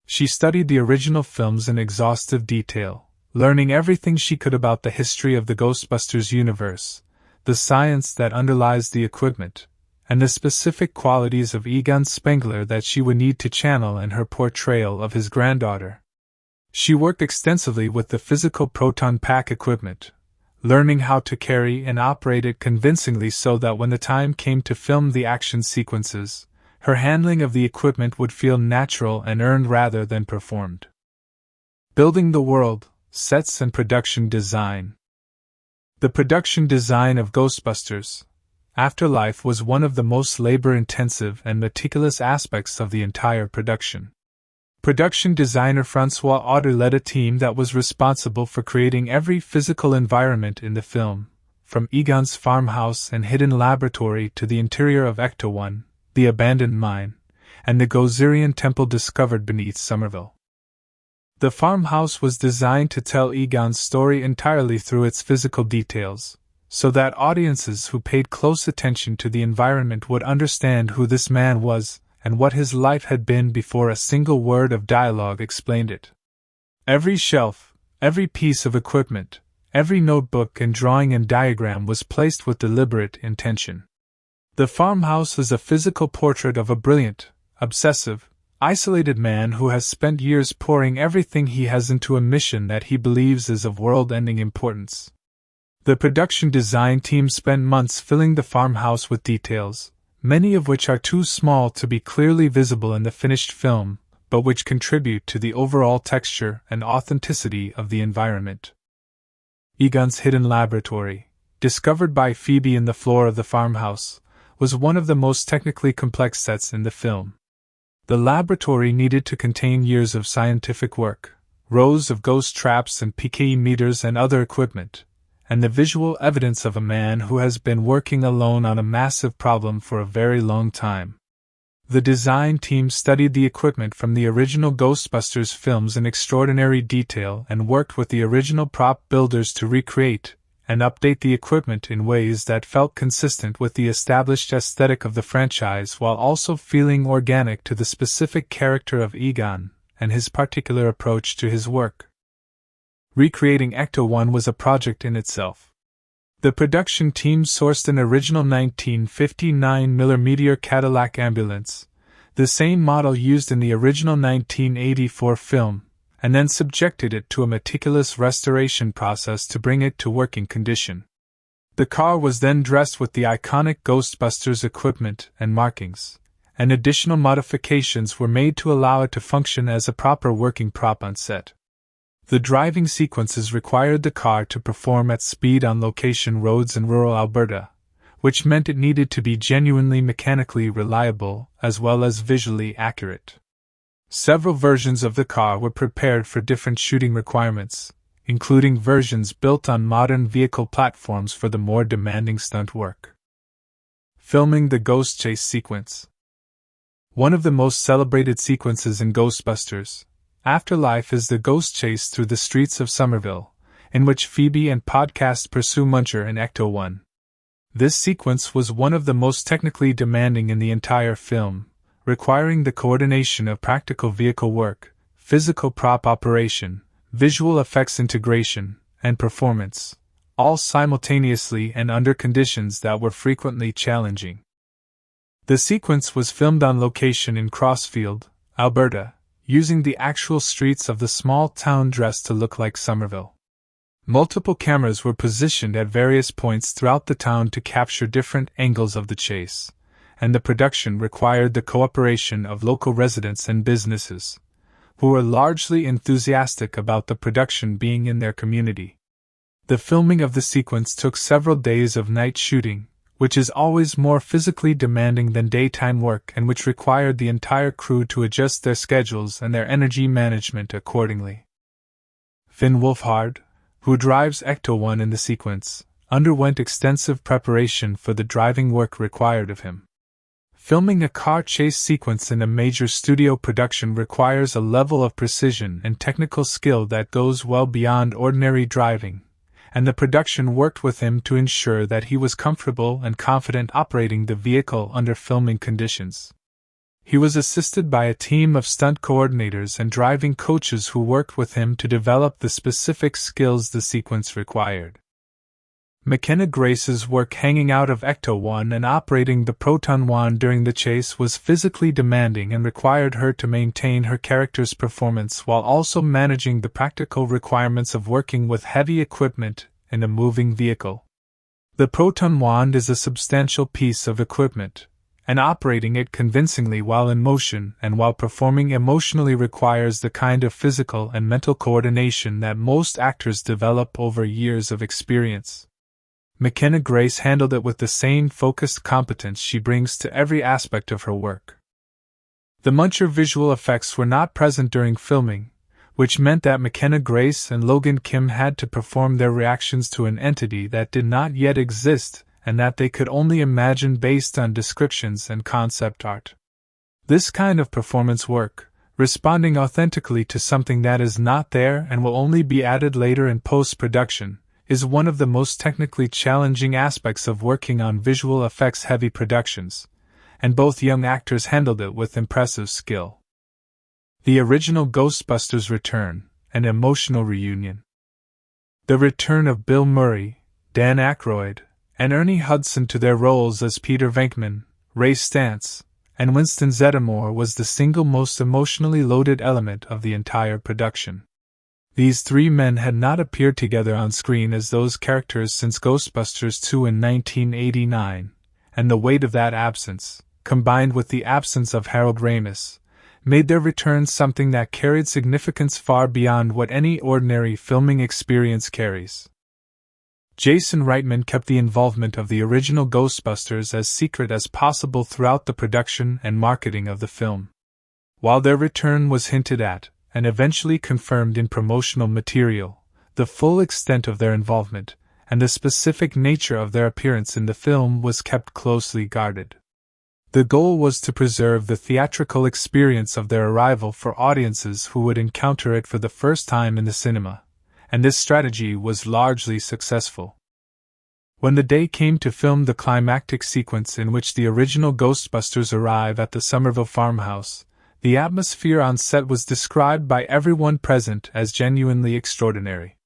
She studied the original films in exhaustive detail, learning everything she could about the history of the Ghostbusters universe, the science that underlies the equipment, and the specific qualities of Egon Spengler that she would need to channel in her portrayal of his granddaughter. She worked extensively with the physical proton pack equipment, learning how to carry and operate it convincingly so that when the time came to film the action sequences, her handling of the equipment would feel natural and earned rather than performed. Building the world, sets and production design. The production design of Ghostbusters, Afterlife was one of the most labor-intensive and meticulous aspects of the entire production. Production designer Francois Auder led a team that was responsible for creating every physical environment in the film, from Egon's farmhouse and hidden laboratory to the interior of Ecto-1, the abandoned mine, and the Gozerian temple discovered beneath Somerville. The farmhouse was designed to tell Egon's story entirely through its physical details, so that audiences who paid close attention to the environment would understand who this man was and what his life had been before a single word of dialogue explained it. Every shelf, every piece of equipment, every notebook and drawing and diagram was placed with deliberate intention. The farmhouse is a physical portrait of a brilliant, obsessive, isolated man who has spent years pouring everything he has into a mission that he believes is of world-ending importance. The production design team spent months filling the farmhouse with details, many of which are too small to be clearly visible in the finished film, but which contribute to the overall texture and authenticity of the environment. Egon's hidden laboratory, discovered by Phoebe in the floor of the farmhouse, was one of the most technically complex sets in the film. The laboratory needed to contain years of scientific work, rows of ghost traps and PKE meters and other equipment, and the visual evidence of a man who has been working alone on a massive problem for a very long time. The design team studied the equipment from the original Ghostbusters films in extraordinary detail and worked with the original prop builders to recreate and update the equipment in ways that felt consistent with the established aesthetic of the franchise while also feeling organic to the specific character of Egon and his particular approach to his work. Recreating Ecto-1 was a project in itself. The production team sourced an original 1959 Miller Meteor Cadillac ambulance, the same model used in the original 1984 film, and then subjected it to a meticulous restoration process to bring it to working condition. The car was then dressed with the iconic Ghostbusters equipment and markings, and additional modifications were made to allow it to function as a proper working prop on set. The driving sequences required the car to perform at speed on location roads in rural Alberta, which meant it needed to be genuinely mechanically reliable as well as visually accurate. Several versions of the car were prepared for different shooting requirements, including versions built on modern vehicle platforms for the more demanding stunt work. Filming the ghost chase sequence. One of the most celebrated sequences in Ghostbusters, Afterlife, is the ghost chase through the streets of Somerville, in which Phoebe and Podcast pursue Muncher and Ecto-1. This sequence was one of the most technically demanding in the entire film, requiring the coordination of practical vehicle work, physical prop operation, visual effects integration, and performance, all simultaneously and under conditions that were frequently challenging. The sequence was filmed on location in Crossfield, Alberta, using the actual streets of the small town dressed to look like Somerville. Multiple cameras were positioned at various points throughout the town to capture different angles of the chase, and the production required the cooperation of local residents and businesses, who were largely enthusiastic about the production being in their community. The filming of the sequence took several days of night shooting, which is always more physically demanding than daytime work and which required the entire crew to adjust their schedules and their energy management accordingly. Finn Wolfhard, who drives Ecto-1 in the sequence, underwent extensive preparation for the driving work required of him. Filming a car chase sequence in a major studio production requires a level of precision and technical skill that goes well beyond ordinary driving, and the production worked with him to ensure that he was comfortable and confident operating the vehicle under filming conditions. He was assisted by a team of stunt coordinators and driving coaches who worked with him to develop the specific skills the sequence required. McKenna Grace's work hanging out of Ecto-1 and operating the proton wand during the chase was physically demanding and required her to maintain her character's performance while also managing the practical requirements of working with heavy equipment in a moving vehicle. The proton wand is a substantial piece of equipment, and operating it convincingly while in motion and while performing emotionally requires the kind of physical and mental coordination that most actors develop over years of experience. McKenna Grace handled it with the same focused competence she brings to every aspect of her work. The Muncher visual effects were not present during filming, which meant that McKenna Grace and Logan Kim had to perform their reactions to an entity that did not yet exist and that they could only imagine based on descriptions and concept art. This kind of performance work, responding authentically to something that is not there and will only be added later in post-production, is one of the most technically challenging aspects of working on visual effects-heavy productions, and both young actors handled it with impressive skill. The original Ghostbusters return, an emotional reunion. The return of Bill Murray, Dan Aykroyd, and Ernie Hudson to their roles as Peter Venkman, Ray Stantz, and Winston Zeddemore was the single most emotionally loaded element of the entire production. These three men had not appeared together on screen as those characters since Ghostbusters 2 in 1989, and the weight of that absence, combined with the absence of Harold Ramis, made their return something that carried significance far beyond what any ordinary filming experience carries. Jason Reitman kept the involvement of the original Ghostbusters as secret as possible throughout the production and marketing of the film. While their return was hinted at, and eventually confirmed in promotional material, the full extent of their involvement, and the specific nature of their appearance in the film was kept closely guarded. The goal was to preserve the theatrical experience of their arrival for audiences who would encounter it for the first time in the cinema, and this strategy was largely successful. When the day came to film the climactic sequence in which the original Ghostbusters arrive at the Somerville farmhouse, the atmosphere on set was described by everyone present as genuinely extraordinary.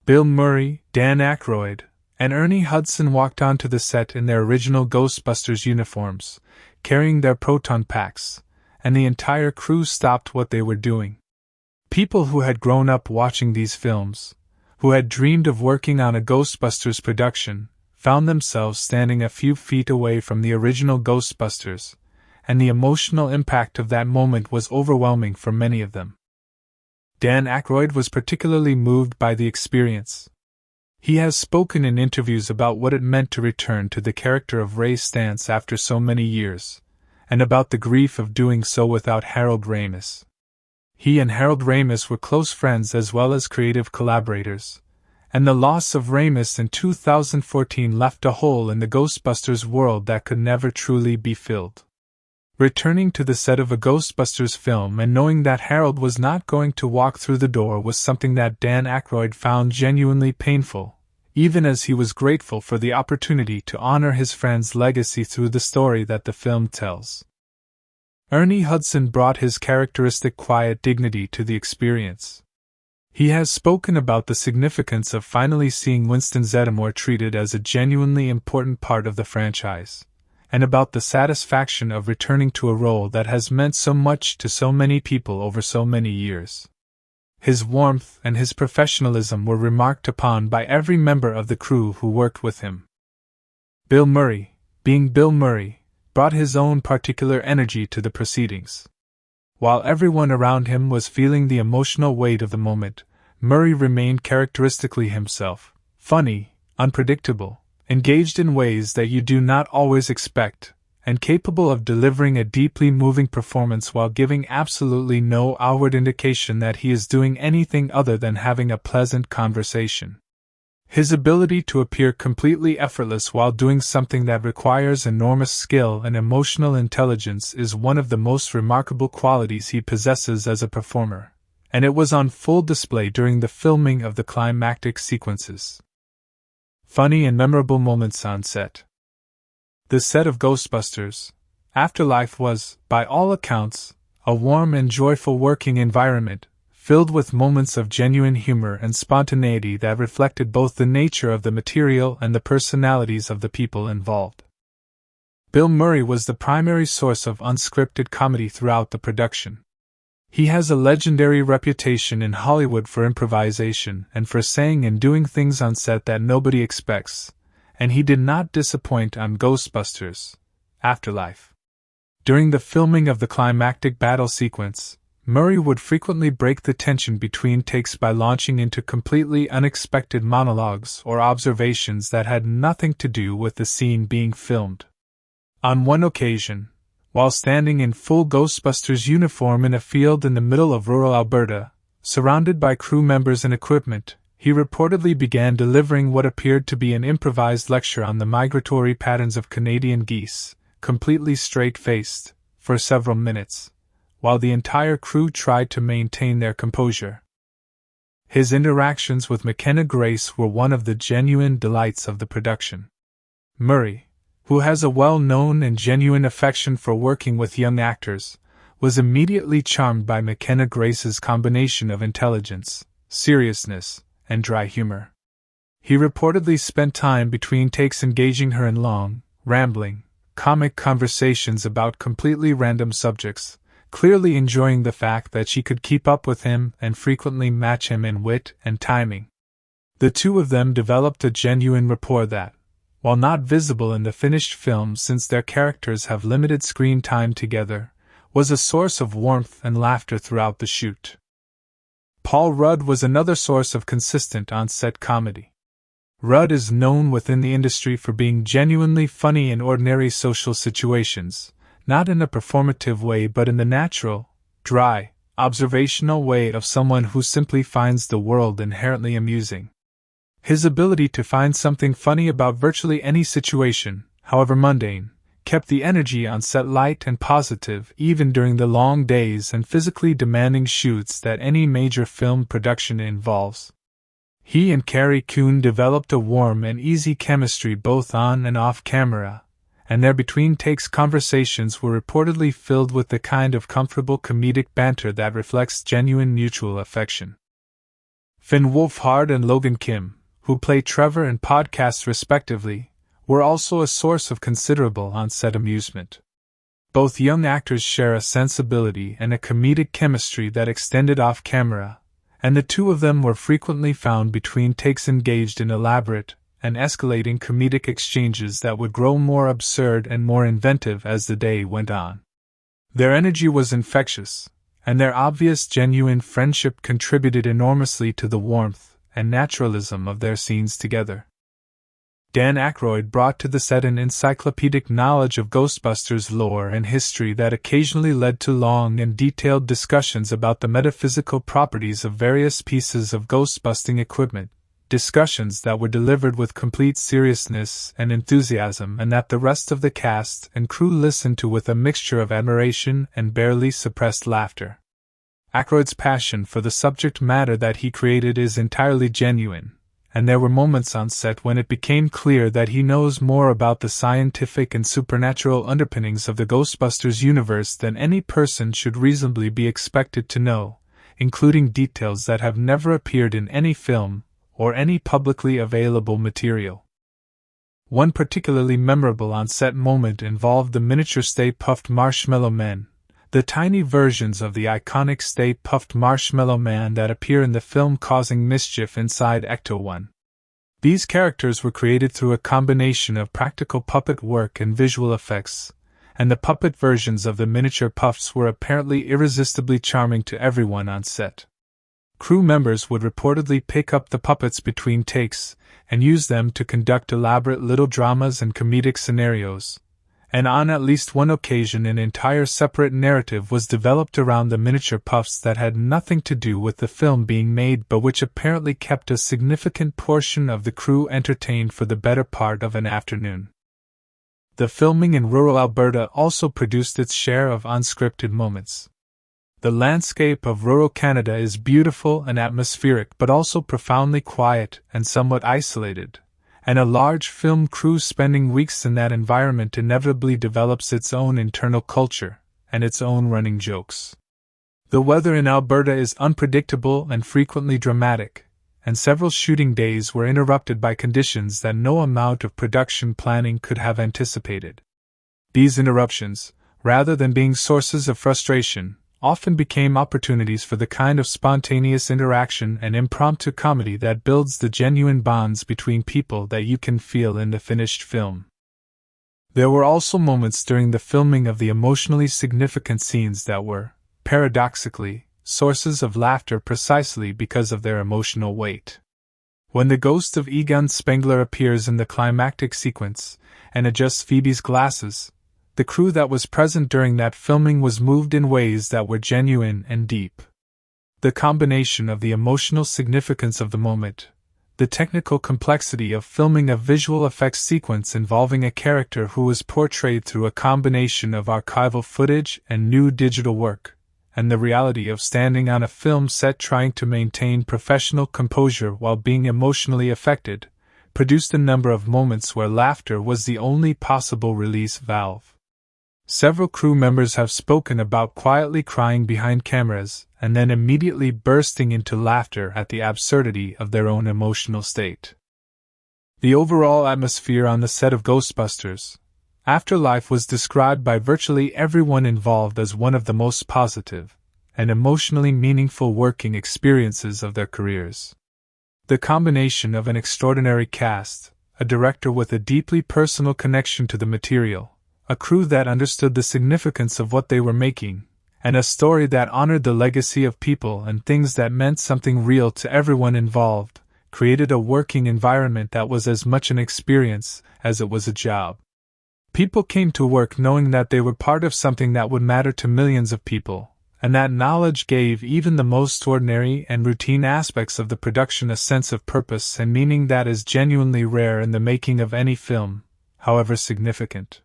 Bill Murray, Dan Aykroyd, and Ernie Hudson walked onto the set in their original Ghostbusters uniforms, carrying their proton packs, and the entire crew stopped what they were doing. People who had grown up watching these films, who had dreamed of working on a Ghostbusters production, found themselves standing a few feet away from the original Ghostbusters, and the emotional impact of that moment was overwhelming for many of them. Dan Aykroyd was particularly moved by the experience. He has spoken in interviews about what it meant to return to the character of Ray Stantz after so many years, and about the grief of doing so without Harold Ramis. He and Harold Ramis were close friends as well as creative collaborators, and the loss of Ramis in 2014 left a hole in the Ghostbusters world that could never truly be filled. Returning to the set of a Ghostbusters film and knowing that Harold was not going to walk through the door was something that Dan Aykroyd found genuinely painful, even as he was grateful for the opportunity to honor his friend's legacy through the story that the film tells. Ernie Hudson brought his characteristic quiet dignity to the experience. He has spoken about the significance of finally seeing Winston Zeddemore treated as a genuinely important part of the franchise, and about the satisfaction of returning to a role that has meant so much to so many people over so many years. His warmth and his professionalism were remarked upon by every member of the crew who worked with him. Bill Murray, being Bill Murray, brought his own particular energy to the proceedings. While everyone around him was feeling the emotional weight of the moment, Murray remained characteristically himself, funny, unpredictable, engaged in ways that you do not always expect, and capable of delivering a deeply moving performance while giving absolutely no outward indication that he is doing anything other than having a pleasant conversation. His ability to appear completely effortless while doing something that requires enormous skill and emotional intelligence is one of the most remarkable qualities he possesses as a performer, and it was on full display during the filming of the climactic sequences. Funny and memorable moments on set. The set of Ghostbusters, Afterlife was, by all accounts, a warm and joyful working environment, filled with moments of genuine humor and spontaneity that reflected both the nature of the material and the personalities of the people involved. Bill Murray was the primary source of unscripted comedy throughout the production. He has a legendary reputation in Hollywood for improvisation and for saying and doing things on set that nobody expects, and he did not disappoint on Ghostbusters, Afterlife. During the filming of the climactic battle sequence, Murray would frequently break the tension between takes by launching into completely unexpected monologues or observations that had nothing to do with the scene being filmed. On one occasion, while standing in full Ghostbusters uniform in a field in the middle of rural Alberta, surrounded by crew members and equipment, he reportedly began delivering what appeared to be an improvised lecture on the migratory patterns of Canadian geese, completely straight-faced, for several minutes, while the entire crew tried to maintain their composure. His interactions with McKenna Grace were one of the genuine delights of the production. Murray, who has a well-known and genuine affection for working with young actors, was immediately charmed by McKenna Grace's combination of intelligence, seriousness, and dry humor. He reportedly spent time between takes engaging her in long, rambling, comic conversations about completely random subjects, clearly enjoying the fact that she could keep up with him and frequently match him in wit and timing. The two of them developed a genuine rapport that, while not visible in the finished film since their characters have limited screen time together, was a source of warmth and laughter throughout the shoot. Paul Rudd was another source of consistent on-set comedy. Rudd is known within the industry for being genuinely funny in ordinary social situations, not in a performative way but in the natural, dry, observational way of someone who simply finds the world inherently amusing. His ability to find something funny about virtually any situation, however mundane, kept the energy on set light and positive even during the long days and physically demanding shoots that any major film production involves. He and Carrie Coon developed a warm and easy chemistry both on and off camera, and their between-takes conversations were reportedly filled with the kind of comfortable comedic banter that reflects genuine mutual affection. Finn Wolfhard and Logan Kim, who play Trevor and Podcast respectively, were also a source of considerable on-set amusement. Both young actors share a sensibility and a comedic chemistry that extended off-camera, and the two of them were frequently found between takes engaged in elaborate and escalating comedic exchanges that would grow more absurd and more inventive as the day went on. Their energy was infectious, and their obvious genuine friendship contributed enormously to the warmth and naturalism of their scenes together. Dan Aykroyd brought to the set an encyclopedic knowledge of Ghostbusters lore and history that occasionally led to long and detailed discussions about the metaphysical properties of various pieces of ghost-busting equipment, discussions that were delivered with complete seriousness and enthusiasm and that the rest of the cast and crew listened to with a mixture of admiration and barely suppressed laughter. Aykroyd's passion for the subject matter that he created is entirely genuine, and there were moments on set when it became clear that he knows more about the scientific and supernatural underpinnings of the Ghostbusters universe than any person should reasonably be expected to know, including details that have never appeared in any film or any publicly available material. One particularly memorable on-set moment involved the miniature Stay Puft Marshmallow Men, the tiny versions of the iconic Stay Puft Marshmallow Man that appear in the film causing mischief inside Ecto-1. These characters were created through a combination of practical puppet work and visual effects, and the puppet versions of the miniature puffs were apparently irresistibly charming to everyone on set. Crew members would reportedly pick up the puppets between takes and use them to conduct elaborate little dramas and comedic scenarios, and on at least one occasion an entire separate narrative was developed around the miniature puffs that had nothing to do with the film being made but which apparently kept a significant portion of the crew entertained for the better part of an afternoon. The filming in rural Alberta also produced its share of unscripted moments. The landscape of rural Canada is beautiful and atmospheric but also profoundly quiet and somewhat isolated, and a large film crew spending weeks in that environment inevitably develops its own internal culture and its own running jokes. The weather in Alberta is unpredictable and frequently dramatic, and several shooting days were interrupted by conditions that no amount of production planning could have anticipated. These interruptions, rather than being sources of frustration, often became opportunities for the kind of spontaneous interaction and impromptu comedy that builds the genuine bonds between people that you can feel in the finished film. There were also moments during the filming of the emotionally significant scenes that were, paradoxically, sources of laughter precisely because of their emotional weight. When the ghost of Egon Spengler appears in the climactic sequence and adjusts Phoebe's glasses, the crew that was present during that filming was moved in ways that were genuine and deep. The combination of the emotional significance of the moment, the technical complexity of filming a visual effects sequence involving a character who was portrayed through a combination of archival footage and new digital work, and the reality of standing on a film set trying to maintain professional composure while being emotionally affected, produced a number of moments where laughter was the only possible release valve. Several crew members have spoken about quietly crying behind cameras and then immediately bursting into laughter at the absurdity of their own emotional state. The overall atmosphere on the set of Ghostbusters, Afterlife was described by virtually everyone involved as one of the most positive and emotionally meaningful working experiences of their careers. The combination of an extraordinary cast, a director with a deeply personal connection to the material, a crew that understood the significance of what they were making, and a story that honored the legacy of people and things that meant something real to everyone involved, created a working environment that was as much an experience as it was a job. People came to work knowing that they were part of something that would matter to millions of people, and that knowledge gave even the most ordinary and routine aspects of the production a sense of purpose and meaning that is genuinely rare in the making of any film, however significant.